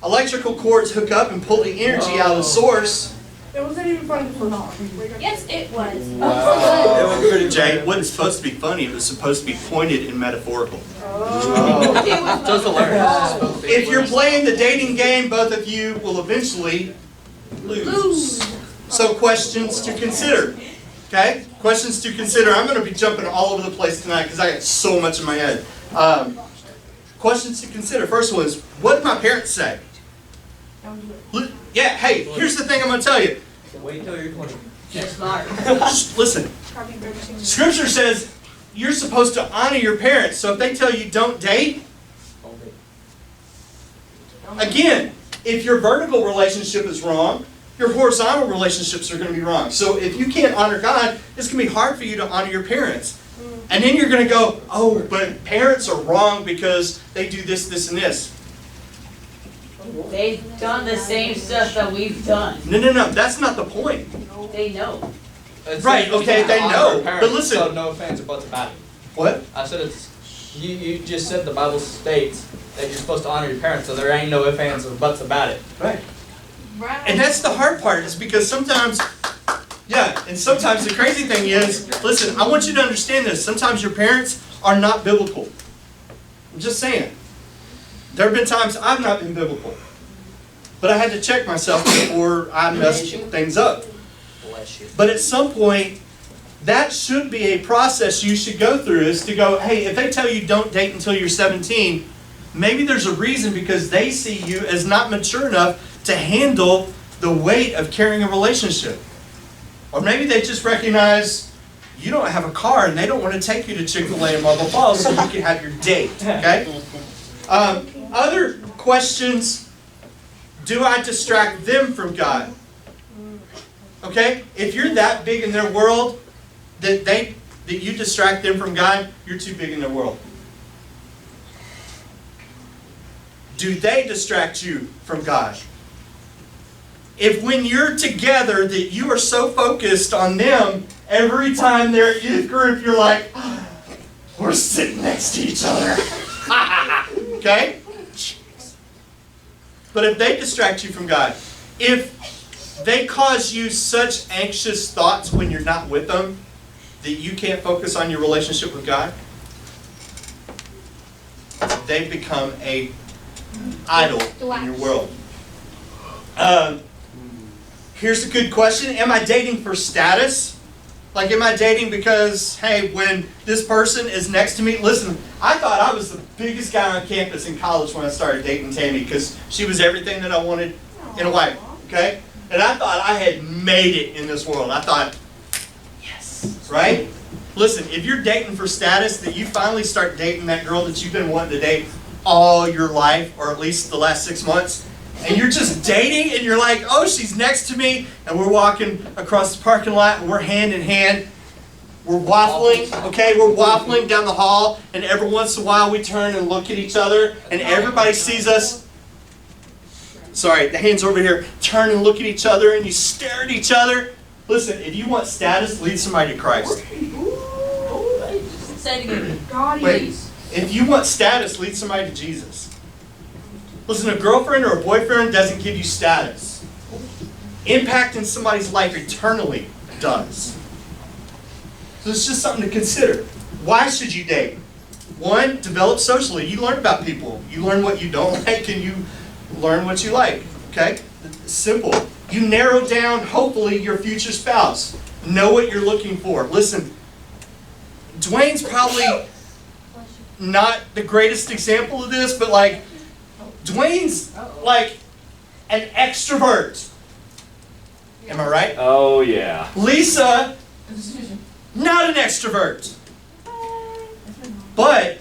[SPEAKER 1] Electrical cords hook up and pull the energy out of the source.
[SPEAKER 10] It wasn't even funny for now.
[SPEAKER 2] Yes, it was.
[SPEAKER 1] Jay, it wasn't supposed to be funny. It was supposed to be pointed and metaphorical.
[SPEAKER 4] Just hilarious.
[SPEAKER 1] If you're playing the dating game, both of you will eventually lose. So questions to consider. Okay? Questions to consider. I'm going to be jumping all over the place tonight because I got so much in my head. Questions to consider. First one is, what did my parents say? Yeah, hey, here's the thing I'm going to tell you.
[SPEAKER 4] Wait till you're 20.
[SPEAKER 1] Just listen. Scripture says you're supposed to honor your parents. So if they tell you don't date, again, if your vertical relationship is wrong, your horizontal relationships are going to be wrong. So if you can't honor God, it's going to be hard for you to honor your parents. And then you're going to go, oh, but parents are wrong because they do this, this, and this.
[SPEAKER 9] They've done the same stuff that we've done.
[SPEAKER 1] No, that's not the point.
[SPEAKER 9] They know.
[SPEAKER 1] Right, okay, they know, but listen.
[SPEAKER 3] So no offense or buts about it.
[SPEAKER 1] What?
[SPEAKER 3] I said you just said the Bible states that you're supposed to honor your parents, so there ain't no ifs, ands, or buts about it.
[SPEAKER 1] Right. And that's the hard part, is because sometimes, and sometimes the crazy thing is, listen, I want you to understand this. Sometimes your parents are not biblical. I'm just saying. There have been times I've not been biblical. But I had to check myself before I messed things up. But at some point, that should be a process you should go through, is to go, hey, if they tell you don't date until you're 17, maybe there's a reason, because they see you as not mature enough to handle the weight of carrying a relationship. Or maybe they just recognize you don't have a car and they don't want to take you to Chick-fil-A in Marble Falls so you can have your date, okay? Other questions, do I distract them from God? Okay? If you're that big in their world, that you distract them from God, you're too big in their world. Do they distract you from God? If when you're together that you are so focused on them, every time they're at youth group, you're like, we're sitting next to each other. Okay? But if they distract you from God, if they cause you such anxious thoughts when you're not with them, that you can't focus on your relationship with God, they become a idol in your world. Here's a good question. Am I dating for status? Like, am I dating because, hey, when this person is next to me, listen, I thought I was the biggest guy on campus in college when I started dating Tammy, because she was everything that I wanted in a wife, okay? And I thought I had made it in this world. I thought, yes, right? Listen, if you're dating for status, that you finally start dating that girl that you've been wanting to date all your life, or at least the last 6 months, and you're just dating, and you're like, oh, she's next to me, and we're walking across the parking lot, and we're hand in hand. We're waffling, okay? We're waffling down the hall, and every once in a while we turn and look at each other, and everybody sees us. Sorry, the hands over here. Turn and look at each other, and you stare at each other. Listen, if you want status, lead somebody to Christ.
[SPEAKER 2] Say it again.
[SPEAKER 1] Wait, if you want status, lead somebody to Jesus. Listen, a girlfriend or a boyfriend doesn't give you status. Impact in somebody's life eternally does. So it's just something to consider. Why should you date? One, develop socially. You learn about people. You learn what you don't like, and you learn what you like. Okay? Simple. You narrow down, hopefully, your future spouse. Know what you're looking for. Listen, Dwayne's probably not the greatest example of this, but like, Dwayne's like an extrovert. Am I right?
[SPEAKER 6] Oh, yeah.
[SPEAKER 1] Lisa, not an extrovert. But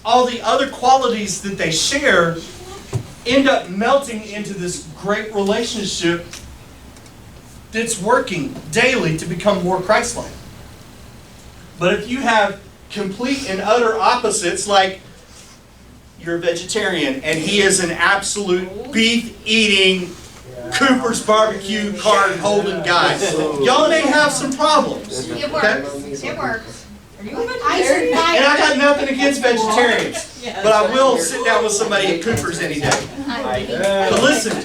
[SPEAKER 1] all the other qualities that they share end up melting into this great relationship that's working daily to become more Christ-like. But if you have complete and utter opposites, like you're a vegetarian and he is an absolute beef-eating, Cooper's barbecue card holding guy, y'all may have some problems.
[SPEAKER 2] It
[SPEAKER 1] Okay?
[SPEAKER 2] works. It works. Are you a
[SPEAKER 1] And I got nothing against vegetarians, but I will sit down with somebody at Cooper's any day. But listen,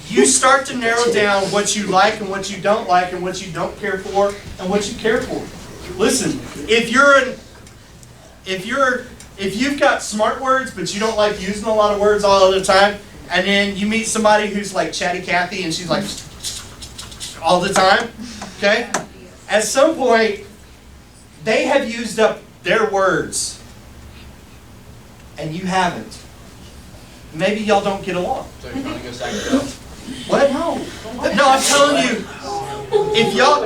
[SPEAKER 1] you start to narrow down what you like and what you don't like, and what you don't care for and what you care for. Listen, if you've got smart words but you don't like using a lot of words all the time, and then you meet somebody who's like Chatty Cathy and she's like all the time, okay? At some point, they have used up their words and you haven't. Maybe y'all don't get along.
[SPEAKER 3] So you're trying to go second.
[SPEAKER 1] What? No, I'm telling you, if y'all,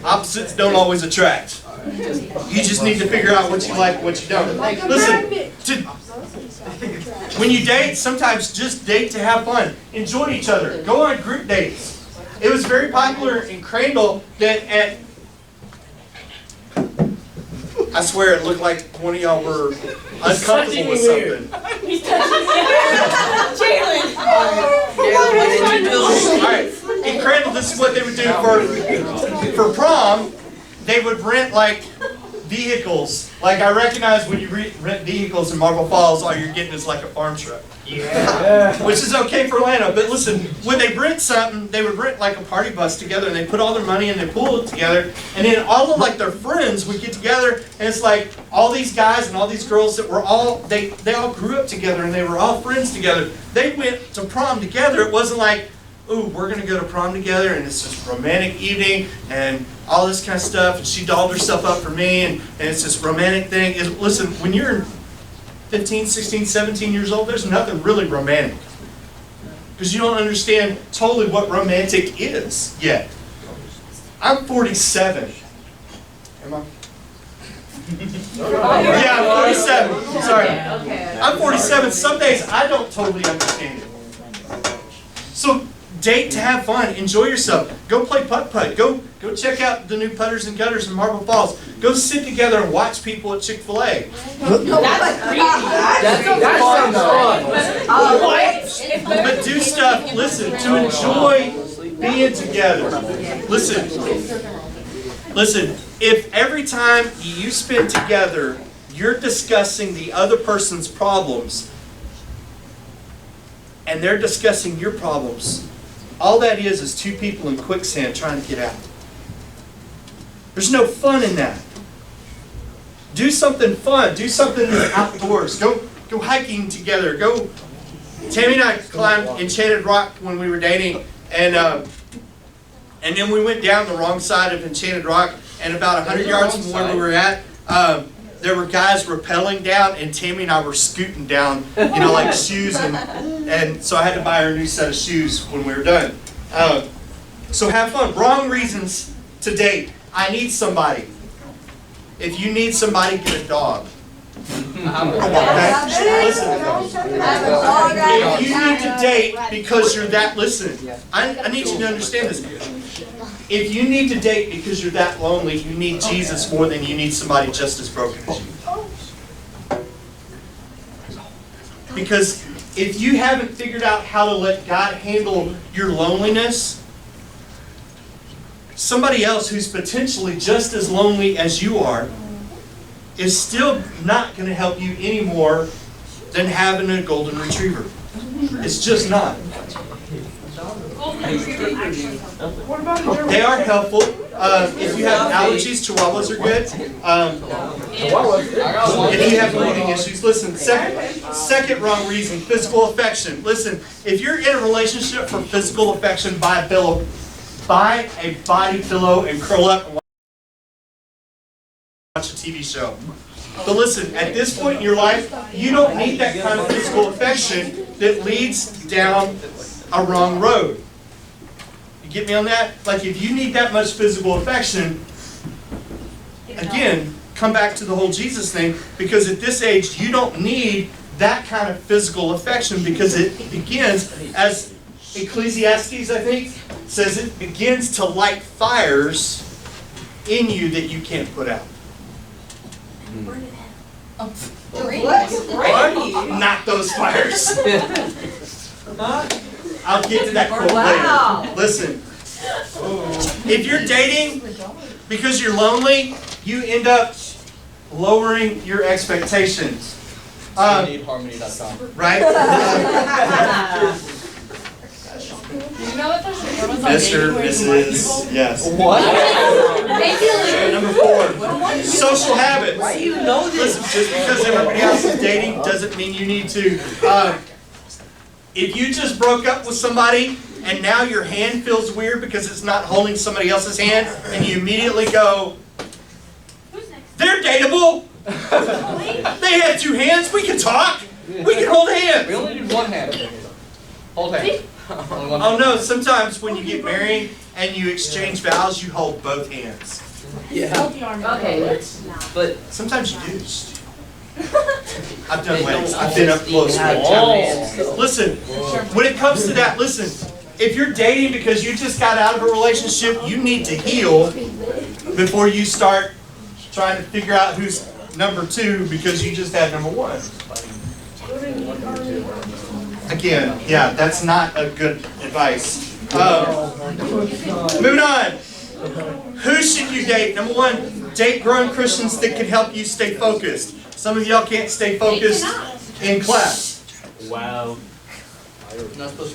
[SPEAKER 1] opposites don't always attract. You just need to figure out what you like and what you don't. Listen, when you date, sometimes just date to have fun. Enjoy each other. Go on group dates. It was very popular in Crandall that I swear it looked like one of y'all were uncomfortable with something. Alright, in Crandall, this is what they would do for prom. They would rent like vehicles. Like I recognize when you rent vehicles in Marble Falls, all you're getting is like a farm truck. Yeah. Which is okay for Atlanta, but listen, when they rent something, they would rent like a party bus together and they put all their money and they pool it together, and then all of like their friends would get together, and it's like all these guys and all these girls that were all, they all grew up together and they were all friends together. They went to prom together. It wasn't like, ooh, we're gonna go to prom together and it's this romantic evening and all this kind of stuff, and she dolled herself up for me and it's this romantic thing. Listen, when you're 15, 16, 17 years old, there's nothing really romantic. Because you don't understand totally what romantic is yet. I'm 47. Am I? Yeah, I'm 47. Sorry. I'm 47. Some days I don't totally understand it. So date to have fun. Enjoy yourself. Go play putt-putt. Go check out the new Putters and Gutters in Marble Falls. Go sit together and watch people at Chick-fil-A.
[SPEAKER 9] That's creepy.
[SPEAKER 4] That sounds fun.
[SPEAKER 9] What?
[SPEAKER 1] But do stuff, listen, to enjoy being together. Listen, if every time you spend together, you're discussing the other person's problems, and they're discussing your problems, all that is two people in quicksand trying to get out. There's no fun in that. Do something fun. Do something outdoors. Go hiking together. Tammy and I climbed Enchanted Rock when we were dating, and then we went down the wrong side of Enchanted Rock, and about 100 yards from where we were at, there were guys rappelling down, and Tammy and I were scooting down, like shoes, and so I had to buy her a new set of shoes when we were done. So have fun. Wrong reasons to date. I need somebody. If you need somebody, get a dog. Okay? Listen. If you need to date because you're that, listen, I need you to understand this. If you need to date because you're that lonely, you need Jesus more than you need somebody just as broken as you. Because if you haven't figured out how to let God handle your loneliness, somebody else who's potentially just as lonely as you are is still not going to help you any more than having a golden retriever. It's just not. They are helpful. If you have allergies, Chihuahuas are good. If you have bleeding issues, listen, second wrong reason, physical affection. Listen, if you're in a relationship for physical affection, buy a body pillow and curl up and watch a TV show. But listen, at this point in your life, you don't need that kind of physical affection that leads down a wrong road. You get me on that? Like if you need that much physical affection, again, come back to the whole Jesus thing, because at this age, you don't need that kind of physical affection, because it begins, as Ecclesiastes, I think, says, it begins to light fires in you that you can't put out. Not those fires. I'll get to that quote later. Listen, if you're dating because you're lonely, you end up lowering your expectations.
[SPEAKER 3] Harmony.com.
[SPEAKER 1] Right? Mr., Mrs., yes.
[SPEAKER 4] What?
[SPEAKER 1] Number 4, social habits.
[SPEAKER 4] Why do you know this?
[SPEAKER 1] Listen, just because everybody else is dating doesn't mean you need to. If you just broke up with somebody and now your hand feels weird because it's not holding somebody else's hand, and you immediately go, they're dateable. They had 2 hands. We can talk. We can hold hands.
[SPEAKER 3] We only need 1 hand. Hold hand. Only 1 hand.
[SPEAKER 1] Oh no, sometimes when you get married and you exchange vows, you hold both hands.
[SPEAKER 4] Yeah.
[SPEAKER 9] Okay.
[SPEAKER 4] But
[SPEAKER 1] Sometimes you do. I've done weddings. I've been up close. Listen, when it comes to that, listen, if you're dating because you just got out of a relationship, you need to heal before you start trying to figure out who's number 2 because you just had number 1. Again, yeah, that's not a good advice. Moving on. Who should you date? Number 1, date growing Christians that can help you stay focused. Some of y'all can't stay focused in class.
[SPEAKER 6] Wow.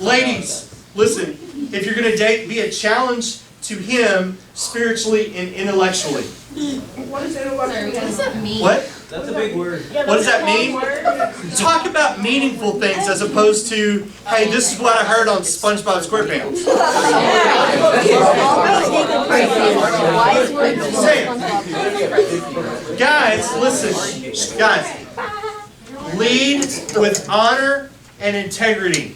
[SPEAKER 1] Ladies, listen, if you're going to date, be a challenge to him spiritually and intellectually.
[SPEAKER 10] What is intellectual?
[SPEAKER 2] What does that mean?
[SPEAKER 1] What?
[SPEAKER 6] That's a big word.
[SPEAKER 10] Yeah,
[SPEAKER 1] What does
[SPEAKER 10] that's
[SPEAKER 1] that
[SPEAKER 10] a
[SPEAKER 1] mean?
[SPEAKER 10] long word.
[SPEAKER 1] Talk about meaningful things as opposed to, hey, this is what I heard on SpongeBob SquarePants. Guys, listen. Guys, lead with honor and integrity.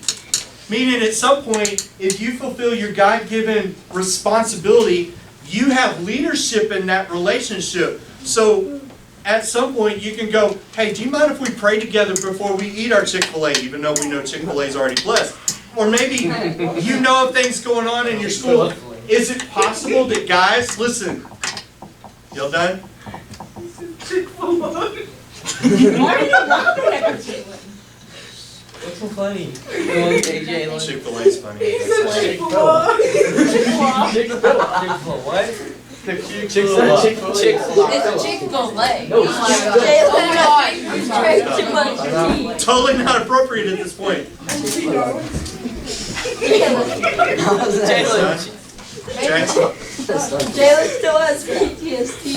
[SPEAKER 1] Meaning at some point, if you fulfill your God-given responsibility, you have leadership in that relationship. So at some point you can go, hey, do you mind if we pray together before we eat our Chick-fil-A, even though we know Chick-fil-A is already blessed? Or maybe you know of things going on in your school. Is it possible that guys, listen, y'all done?
[SPEAKER 10] Chick-fil-A.
[SPEAKER 9] Why are you laughing at Caitlin?
[SPEAKER 6] What's so funny?
[SPEAKER 1] Chick-fil-A is funny.
[SPEAKER 10] Chick-fil-A.
[SPEAKER 6] Chick-fil-A, what?
[SPEAKER 2] It's Chick-fil-A.
[SPEAKER 6] No,
[SPEAKER 2] Chick-fil-A.
[SPEAKER 1] Totally not appropriate at this point.
[SPEAKER 2] Jalen still has PTSD.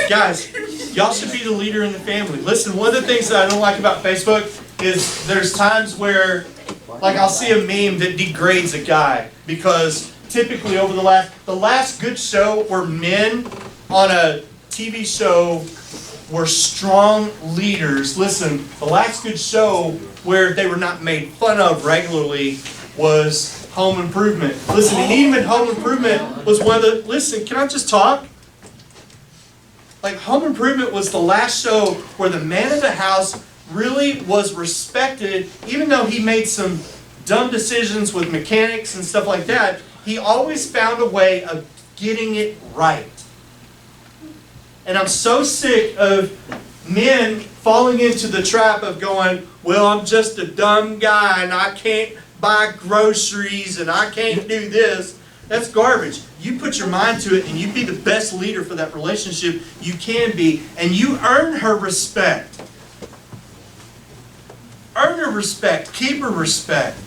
[SPEAKER 1] Guys, y'all should be the leader in the family. Listen, one of the things that I don't like about Facebook is there's times where, like, I'll see a meme that degrades a guy because typically over the last good show where men on a TV show were strong leaders. Listen, the last good show where they were not made fun of regularly was Home Improvement. Listen, and even Home Improvement was one of the, listen, can I just talk? Like, Home Improvement was the last show where the man of the house really was respected, even though he made some dumb decisions with mechanics and stuff like that. He always found a way of getting it right. And I'm so sick of men falling into the trap of going, well, I'm just a dumb guy and I can't buy groceries and I can't do this. That's garbage. You put your mind to it and you be the best leader for that relationship you can be, and you earn her respect. Earn her respect. Keep her respect.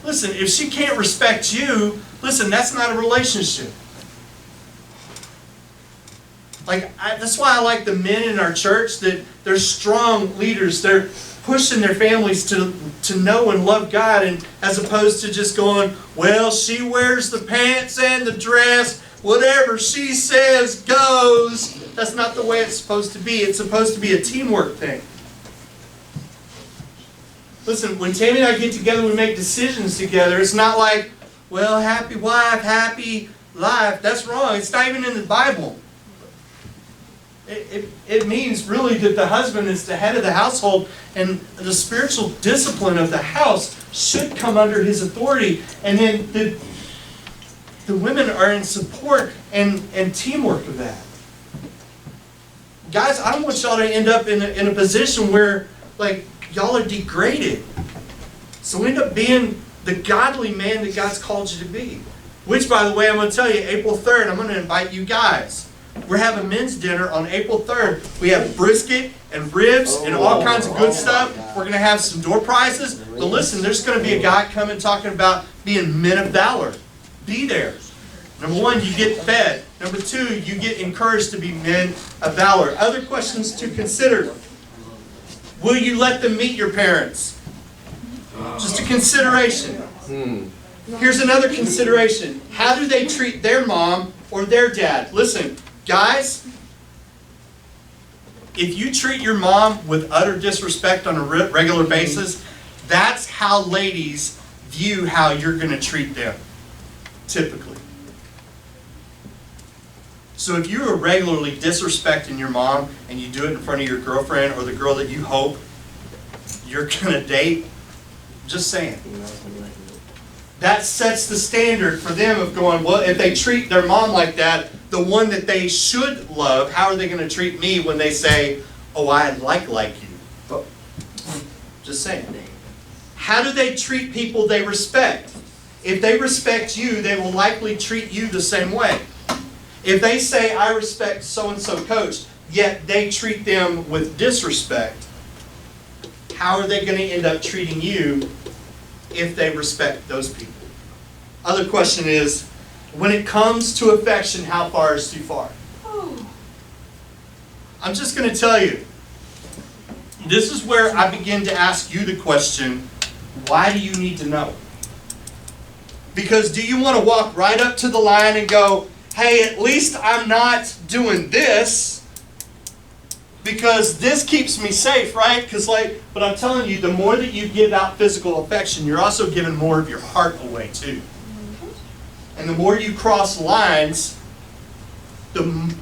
[SPEAKER 1] Listen, if she can't respect you, listen, that's not a relationship. That's why I like the men in our church, that they're strong leaders. They're pushing their families to know and love God, and as opposed to just going, well, she wears the pants and the dress, whatever she says goes. That's not the way it's supposed to be. It's supposed to be a teamwork thing. Listen, when Tammy and I get together, we make decisions together. It's not like, well, happy wife, happy life. That's wrong. It's not even in the Bible. It means really that the husband is the head of the household, and the spiritual discipline of the house should come under his authority, and then the women are in support and teamwork of that. Guys, I don't want y'all to end up in a position where, like, y'all are degraded. So end up being the godly man that God's called you to be. Which, by the way, I'm going to tell you, April 3rd, I'm going to invite you guys. We're having men's dinner on April 3rd. We have brisket and ribs and all kinds of good stuff. We're going to have some door prizes. But listen, there's going to be a guy coming talking about being men of valor. Be there. Number 1, you get fed. Number 2, you get encouraged to be men of valor. Other questions to consider. Will you let them meet your parents? Just a consideration. Here's another consideration. How do they treat their mom or their dad? Listen, guys, if you treat your mom with utter disrespect on a regular basis, that's how ladies view how you're going to treat them, typically. So if you are regularly disrespecting your mom and you do it in front of your girlfriend or the girl that you hope you're going to date, just saying. That sets the standard for them of going, well, if they treat their mom like that, the one that they should love, how are they going to treat me when they say, oh, I like you? Just saying. How do they treat people they respect? If they respect you, they will likely treat you the same way. If they say, I respect so-and-so coach, yet they treat them with disrespect, how are they going to end up treating you if they respect those people? Other question is, when it comes to affection, how far is too far? I'm just going to tell you, this is where I begin to ask you the question, why do you need to know? Because do you want to walk right up to the line and go, hey, at least I'm not doing this because this keeps me safe, right? But I'm telling you, the more that you give out physical affection, you're also giving more of your heart away too. And the more you cross lines, the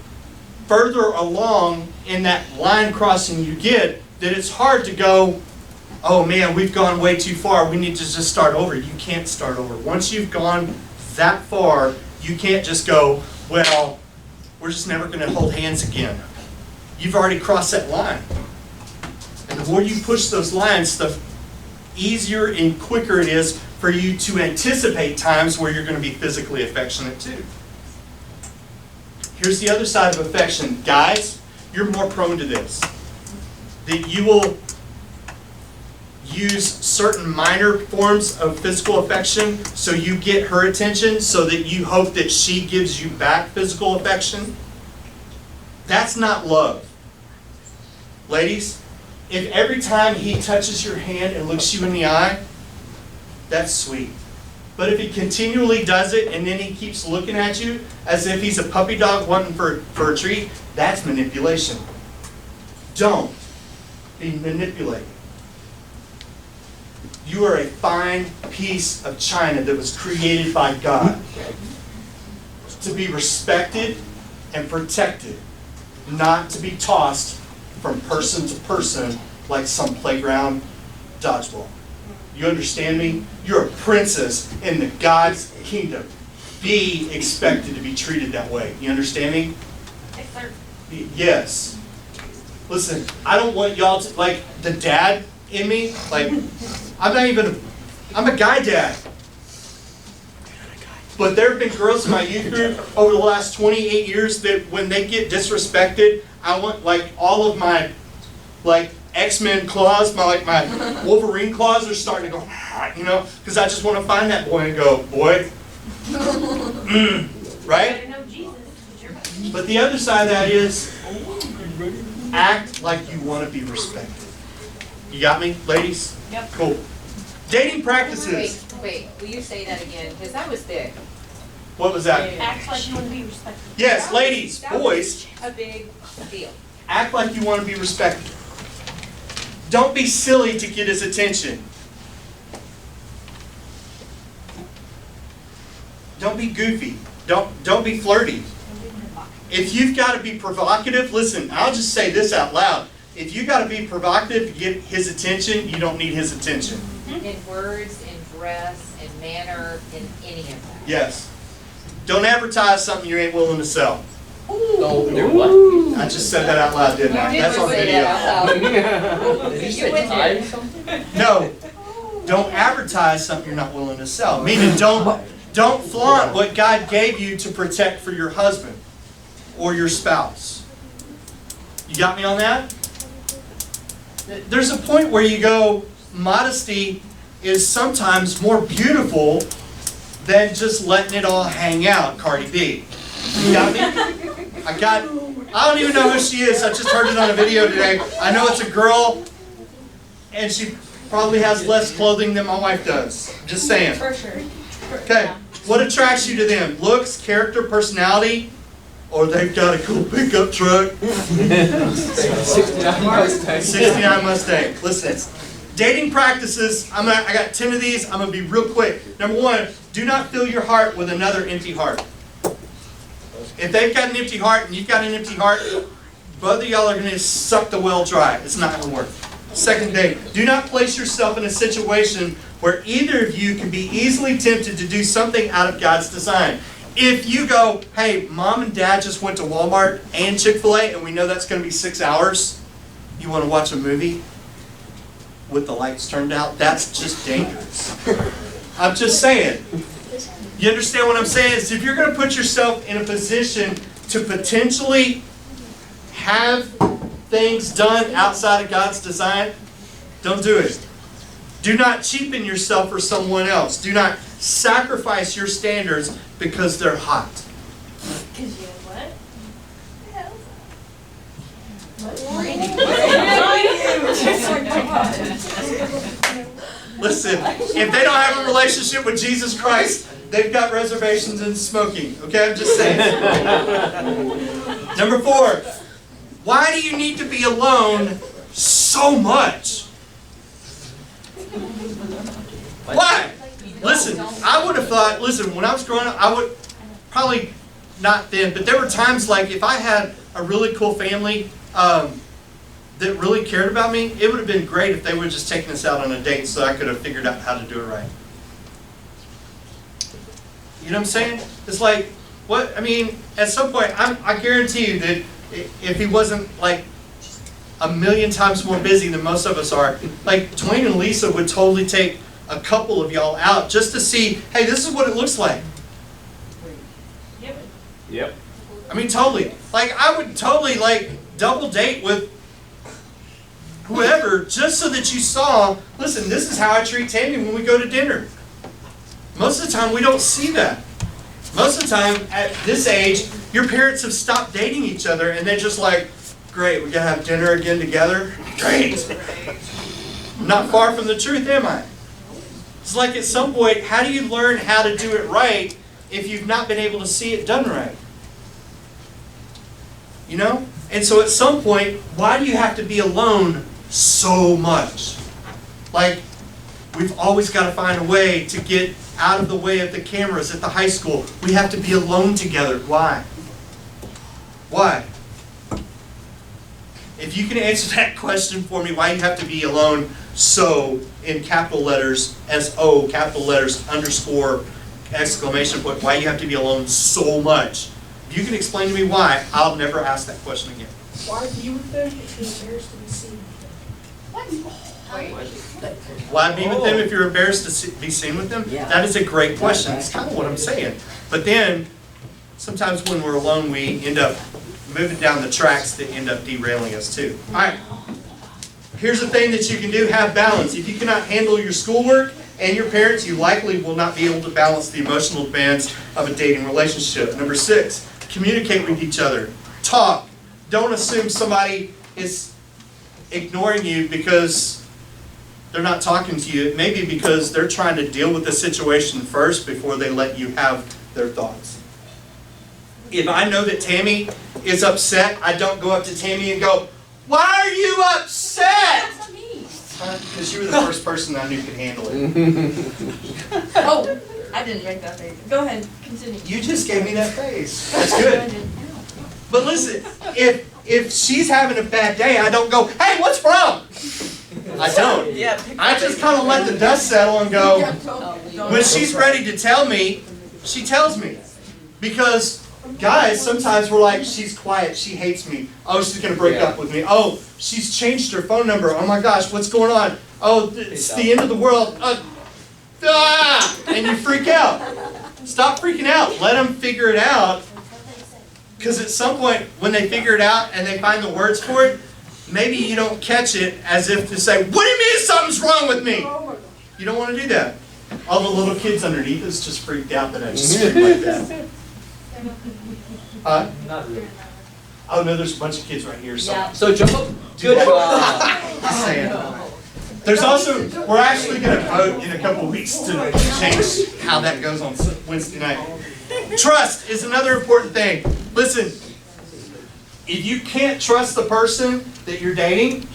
[SPEAKER 1] further along in that line crossing you get, that it's hard to go, oh man, we've gone way too far, we need to just start over. You can't start over. Once you've gone that far, you can't just go, well, we're just never going to hold hands again. You've already crossed that line. And the more you push those lines, the easier and quicker it is for you to anticipate times where you're going to be physically affectionate too. Here's the other side of affection. Guys, you're more prone to this. That you will use certain minor forms of physical affection so you get her attention, so that you hope that she gives you back physical affection. That's not love. Ladies, if every time he touches your hand and looks you in the eye, that's sweet. But if he continually does it and then he keeps looking at you as if he's a puppy dog wanting for a treat, that's manipulation. Don't be manipulated. You are a fine piece of china that was created by God to be respected and protected, not to be tossed from person to person like some playground dodgeball. You understand me? You're a princess in the God's kingdom. Be expected to be treated that way. You understand me?
[SPEAKER 9] Yes, sir.
[SPEAKER 1] Yes. Listen, I don't want y'all to, like, the dad in me, like, I'm a guy dad. But there have been girls in my youth group over the last 28 years that when they get disrespected, I want, like, all of my, like, X-Men claws, my Wolverine claws are starting to go, you know, because I just want to find that boy and go, boy, right? But the other side of that is, act like you want to be respected. You got me, ladies?
[SPEAKER 9] Yep.
[SPEAKER 1] Cool. Dating practices.
[SPEAKER 2] Wait, will you say that again? Because that was big.
[SPEAKER 1] What was that?
[SPEAKER 9] Act like you want to be respected.
[SPEAKER 1] Yes, ladies,
[SPEAKER 2] That
[SPEAKER 1] boys,
[SPEAKER 2] was a big deal.
[SPEAKER 1] act like you want to be respected. Don't be silly to get his attention. Don't be goofy. Don't be flirty. If you've got to be provocative, listen, I'll just say this out loud. If you've got to be provocative to get his attention, you don't need his attention.
[SPEAKER 2] In words, in dress, in manner, in any of that.
[SPEAKER 1] Yes. Don't advertise something you ain't willing to sell.
[SPEAKER 6] Don't do what?
[SPEAKER 1] I just said that out loud, didn't I? That's on video.
[SPEAKER 6] Did you say tie something?
[SPEAKER 1] No. Don't advertise something you're not willing to sell. Meaning don't flaunt what God gave you to protect for your husband or your spouse. You got me on that? There's a point where you go, modesty is sometimes more beautiful than just letting it all hang out, Cardi B. You got me? I don't even know who she is. I just heard it on a video today. I know it's a girl, and she probably has less clothing than my wife does. Just saying.
[SPEAKER 9] For sure.
[SPEAKER 1] Okay, what attracts you to them? Looks, character, personality? Or they've got a cool pickup truck.
[SPEAKER 4] 69 Mustang.
[SPEAKER 1] 69 Mustang. Listen, dating practices, I got 10 of these. I'm going to be real quick. Number one, do not fill your heart with another empty heart. If they've got an empty heart and you've got an empty heart, both of y'all are going to suck the well dry. It's not going to work. Second thing, do not place yourself in a situation where either of you can be easily tempted to do something out of God's design. If you go, hey, mom and dad just went to Walmart and Chick-fil-A, and we know that's going to be 6 hours, you want to watch a movie with the lights turned out, that's just dangerous. I'm just saying. You understand what I'm saying? Is if you're going to put yourself in a position to potentially have things done outside of God's design, don't do it. Do not cheapen yourself for someone else. Do not sacrifice your standards because they're hot.
[SPEAKER 9] Because you what?
[SPEAKER 1] Listen, if they don't have a relationship with Jesus Christ, they've got reservations in smoking. Okay, I'm just saying. Number 4, why do you need to be alone so much? Why? Listen, I would have thought, listen, when I was growing up, I would, probably not then, but there were times like if I had a really cool family that really cared about me, it would have been great if they would have just taken us out on a date so I could have figured out how to do it right. You know what I'm saying? It's like, what, I mean, at some point, I guarantee you that if he wasn't like a million times more busy than most of us are, like Dwayne and Lisa would totally take a couple of y'all out just to see, hey, this is what it looks like.
[SPEAKER 6] Yep.
[SPEAKER 1] I mean, totally. Like, I would totally, like, double date with whoever just so that you saw, listen, this is how I treat Tammy when we go to dinner. Most of the time, we don't see that. Most of the time, at this age, your parents have stopped dating each other and they're just like, great, we gotta have dinner again together? Great. I'm not far from the truth, am I? It's like at some point, how do you learn how to do it right if you've not been able to see it done right? You know? And so at some point, why do you have to be alone so much? Like, we've always got to find a way to get out of the way of the cameras at the high school. We have to be alone together. Why? Why? If you can answer that question for me, why you have to be alone so in capital letters, S-O, capital letters, underscore, exclamation point, why you have to be alone so much. If you can explain to me why, I'll never ask that question again.
[SPEAKER 10] Why be with them if you're embarrassed to be seen?
[SPEAKER 1] Why be with them if you're embarrassed to be seen with them? That is a great question. That's kind of what I'm saying. But then, sometimes when we're alone, we end up moving down the tracks that end up derailing us too. All right. Here's the thing that you can do, have balance. If you cannot handle your schoolwork and your parents, you likely will not be able to balance the emotional demands of a dating relationship. Number 6, communicate with each other. Talk. Don't assume somebody is ignoring you because they're not talking to you. It may be because they're trying to deal with the situation first before they let you have their thoughts. If I know that Tammy is upset, I don't go up to Tammy and go, why are you upset? Because you were the first person I knew could handle it.
[SPEAKER 9] Oh, I didn't make that face. Go ahead, continue.
[SPEAKER 1] You just gave me that face. That's good. But listen, if she's having a bad day, I don't go, hey, what's wrong? I don't. I just kind of let the dust settle and go, when she's ready to tell me, she tells me. Because, guys, sometimes we're like, she's quiet, she hates me. Oh, she's going to break up with me. Oh, she's changed her phone number. Oh my gosh, what's going on? Oh, it's the end of the world. And you freak out. Stop freaking out. Let them figure it out. Because at some point, when they figure it out and they find the words for it, maybe you don't catch it as if to say, what do you mean something's wrong with me? You don't want to do that. All the little kids underneath us just freaked out that I just screamed like that.
[SPEAKER 6] Not really.
[SPEAKER 1] Oh no, there's a bunch of kids right here. So,
[SPEAKER 4] So jump up. Good job.
[SPEAKER 1] just saying. There's also, we're actually going to vote in a couple of weeks to change how that goes on Wednesday night. Trust is another important thing. Listen, if you can't trust the person that you're dating,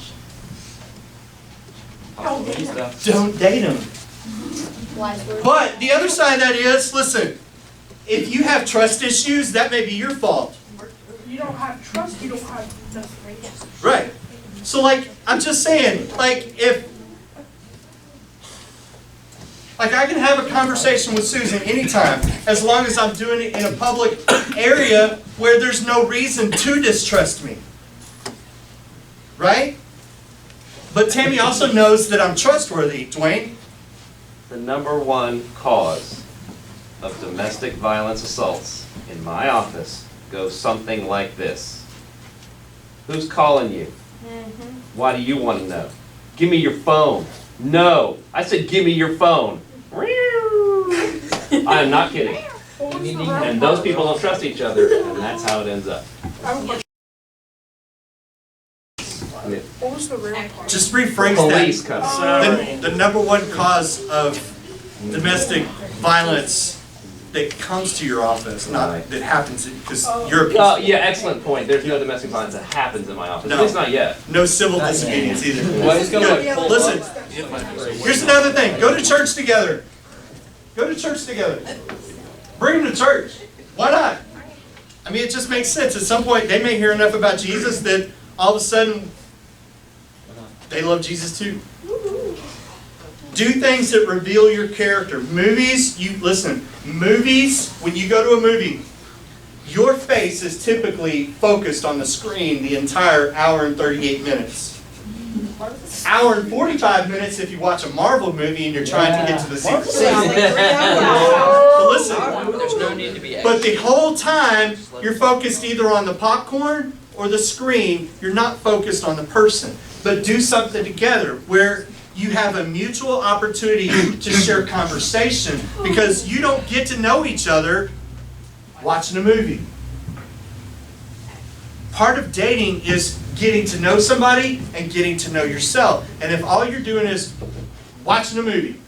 [SPEAKER 1] don't date them. But the other side of that is, listen, if you have trust issues, that may be your fault.
[SPEAKER 10] You don't have trust, you don't have nothing.
[SPEAKER 1] Right. So like, I'm just saying, like if Like I can have a conversation with Susan anytime, as long as I'm doing it in a public area where there's no reason to distrust me. Right? But Tammy also knows that I'm trustworthy, Dwayne.
[SPEAKER 6] The number one cause of domestic violence assaults in my office goes something like this. Who's calling you? Why do you want to know? Give me your phone. No, I said give me your phone. I am not kidding. And those people don't trust each other, and that's how it ends up.
[SPEAKER 10] What was the real part?
[SPEAKER 1] Just rephrase
[SPEAKER 6] Police
[SPEAKER 1] that.
[SPEAKER 6] come.
[SPEAKER 1] The number one cause of domestic violence that comes to your office, not that happens, because you're a piece
[SPEAKER 6] Oh, yeah, excellent point. There's no domestic violence that happens in my office.
[SPEAKER 1] No.
[SPEAKER 6] At least not yet.
[SPEAKER 1] no civil disobedience either.
[SPEAKER 3] Well, he's gonna
[SPEAKER 1] Good.
[SPEAKER 3] pull
[SPEAKER 1] Listen, here's another thing. Go to church together. Go to church together. Bring them to church. Why not? I mean, it just makes sense. At some point, they may hear enough about Jesus that all of a sudden they love Jesus too. Do things that reveal your character. Movies, movies, when you go to a movie, your face is typically focused on the screen the entire hour and 38 minutes. Hour and 45 minutes if you watch a Marvel movie and you're trying to get to the secret
[SPEAKER 7] Sounds
[SPEAKER 1] But
[SPEAKER 7] like 3 hours.
[SPEAKER 1] listen,
[SPEAKER 4] There's no need to be
[SPEAKER 1] but the whole time you're focused either on the popcorn or the screen. You're not focused on the person. But do something together where you have a mutual opportunity to share conversation, because you don't get to know each other watching a movie. Part of dating is getting to know somebody and getting to know yourself. And if all you're doing is watching a movie,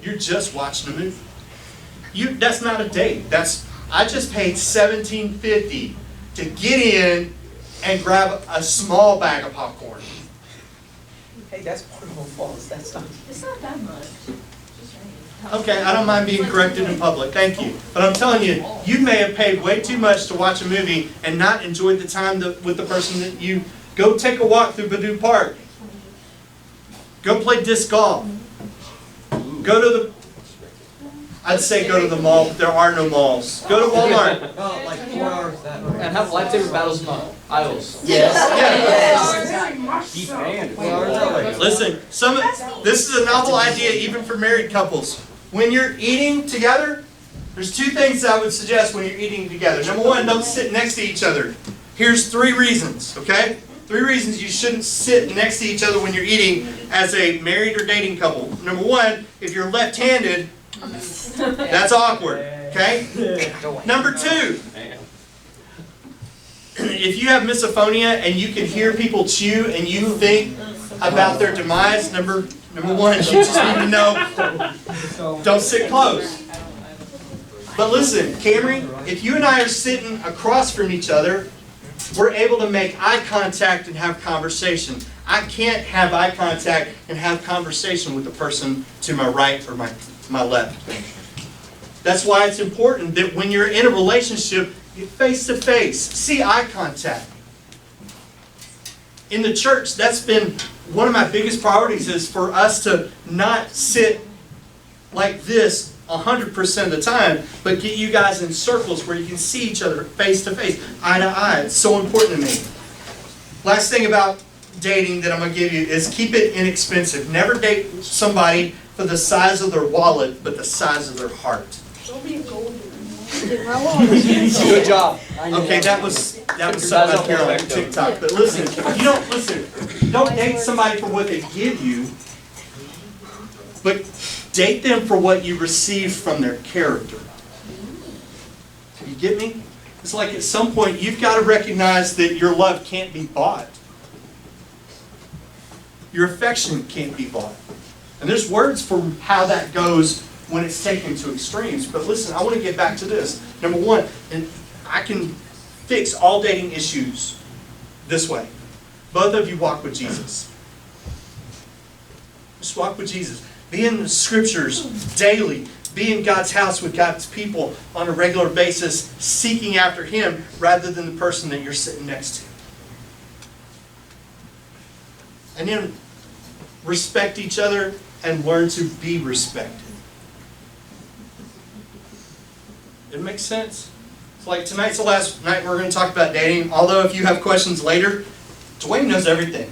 [SPEAKER 1] you're just watching a movie. That's not a date. I just paid $17.50 to get in and grab a small bag of popcorn.
[SPEAKER 7] Hey, that's Portable Falls, that's not.
[SPEAKER 9] It's not that much.
[SPEAKER 1] Okay, I don't mind being corrected in public, thank you. But I'm telling you, you may have paid way too much to watch a movie and not enjoyed the time with the person that you... Go take a walk through Badoo Park. Go play disc golf. Go to the... I'd say go to the mall, but there are no malls. Go to Walmart.
[SPEAKER 3] Oh, like 4 hours that way. And have lightsaber battles in the aisles.
[SPEAKER 1] Yes.
[SPEAKER 10] Deep band.
[SPEAKER 1] Listen, this is a novel idea even for married couples. When you're eating together, there's 2 things that I would suggest when you're eating together. Number 1, don't sit next to each other. Here's 3 reasons, okay? 3 reasons you shouldn't sit next to each other when you're eating as a married or dating couple. Number 1, if you're left-handed, that's awkward, okay? Number 2, if you have misophonia and you can hear people chew and you think about their demise, number 1, you just need to know, don't sit close. But listen, Camry, if you and I are sitting across from each other, we're able to make eye contact and have conversation. I can't have eye contact and have conversation with the person to my right or my left. That's why it's important that when you're in a relationship, you face to face, see eye contact. In the church, that's been one of my biggest priorities, is for us to not sit like this 100% of the time, but get you guys in circles where you can see each other face to face, eye to eye. It's so important to me. Last thing about dating that I'm going to give you is keep it inexpensive. Never date somebody for the size of their wallet, but the size of their heart.
[SPEAKER 10] Don't be a gold digger.
[SPEAKER 3] Good job.
[SPEAKER 1] Okay, that was something I hear on TikTok. But listen, don't date somebody for what they give you, but date them for what you receive from their character. You get me? It's like at some point you've got to recognize that your love can't be bought. Your affection can't be bought. And there's words for how that goes when it's taken to extremes. But listen, I want to get back to this. Number 1, and I can fix all dating issues this way. Both of you walk with Jesus. Just walk with Jesus. Be in the scriptures daily. Be in God's house with God's people on a regular basis, seeking after Him rather than the person that you're sitting next to. And then respect each other and learn to be respected. It makes sense? So like tonight's the last night we're going to talk about dating. Although if you have questions later, Dwayne knows everything.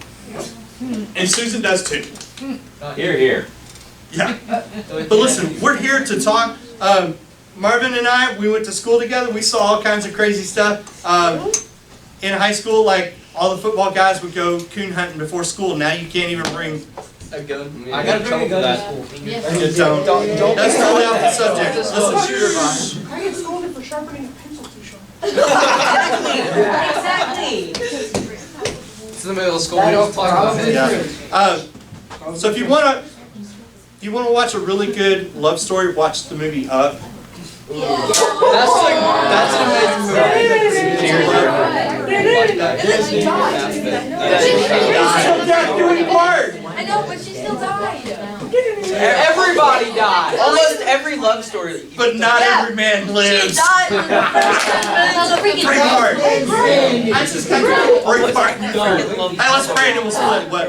[SPEAKER 1] And Susan does too.
[SPEAKER 6] Here, here.
[SPEAKER 1] Yeah. But listen, we're here to talk. Marvin and I, we went to school together. We saw all kinds of crazy stuff. In high school, like all the football guys would go coon hunting before school. Now you can't even bring
[SPEAKER 3] A gun.
[SPEAKER 4] I got in trouble for that.
[SPEAKER 1] You don't. That's totally off the subject. Listen,
[SPEAKER 10] I get scolded for sharpening a pencil too sharp.
[SPEAKER 9] Exactly.
[SPEAKER 4] It's in the middle of school. We don't talk about it.
[SPEAKER 1] yeah. So if you want to watch a really good love story, watch the movie Up.
[SPEAKER 4] That's an amazing
[SPEAKER 9] I know, but she still died.
[SPEAKER 4] Everybody died. Almost every love story.
[SPEAKER 1] But not every man lives.
[SPEAKER 9] She died in the first 10 minutes.
[SPEAKER 1] Braveheart. I just got to Braveheart. Hey, let's pray and then we'll split. What?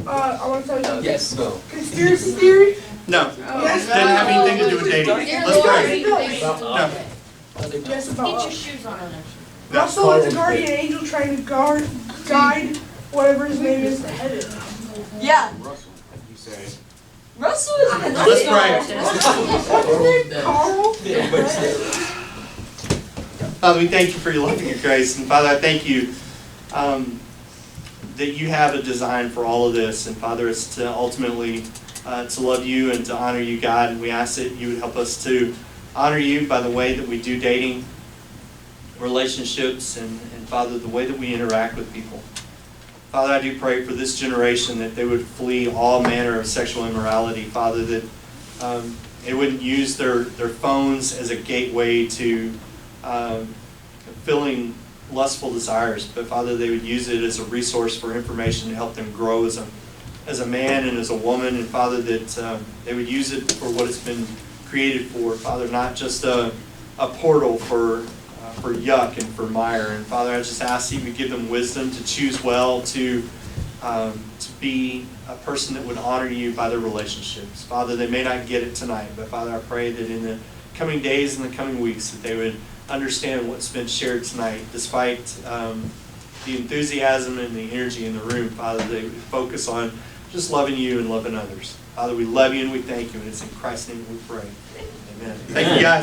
[SPEAKER 10] I want to tell you something.
[SPEAKER 4] Yes.
[SPEAKER 10] Conspiracy theory?
[SPEAKER 1] No.
[SPEAKER 10] Yes.
[SPEAKER 1] Didn't have anything to do with dating. Let's pray. No.
[SPEAKER 10] Yes,
[SPEAKER 9] Get
[SPEAKER 10] about
[SPEAKER 9] your shoes on.
[SPEAKER 10] Russell is a guardian angel trying to guide whatever his name is to heaven.
[SPEAKER 9] Yeah. Russell is the
[SPEAKER 1] Let's pray.
[SPEAKER 10] What's his name? Carl?
[SPEAKER 1] Father, we thank you for your love and your grace. And Father, I thank you that you have a design for all of this. And Father, it's to ultimately to love you and to honor you, God. And we ask that you would help us to honor you by the way that we do dating, relationships, and Father, the way that we interact with people. Father, I do pray for this generation that they would flee all manner of sexual immorality. Father, that they wouldn't use their phones as a gateway to filling lustful desires, but Father, they would use it as a resource for information to help them grow as a man and as a woman. And Father, that they would use it for what it's been created for. Father, not just a portal for yuck and for mire. And Father, I just ask that you would give them wisdom to choose well, to be a person that would honor you by their relationships. Father, they may not get it tonight, but Father, I pray that in the coming days and the coming weeks that they would understand what's been shared tonight, despite the enthusiasm and the energy in the room. Father, they would focus on just loving you and loving others. Father, we love you and we thank you, and it's in Christ's name we pray. Amen. Thank you, guys.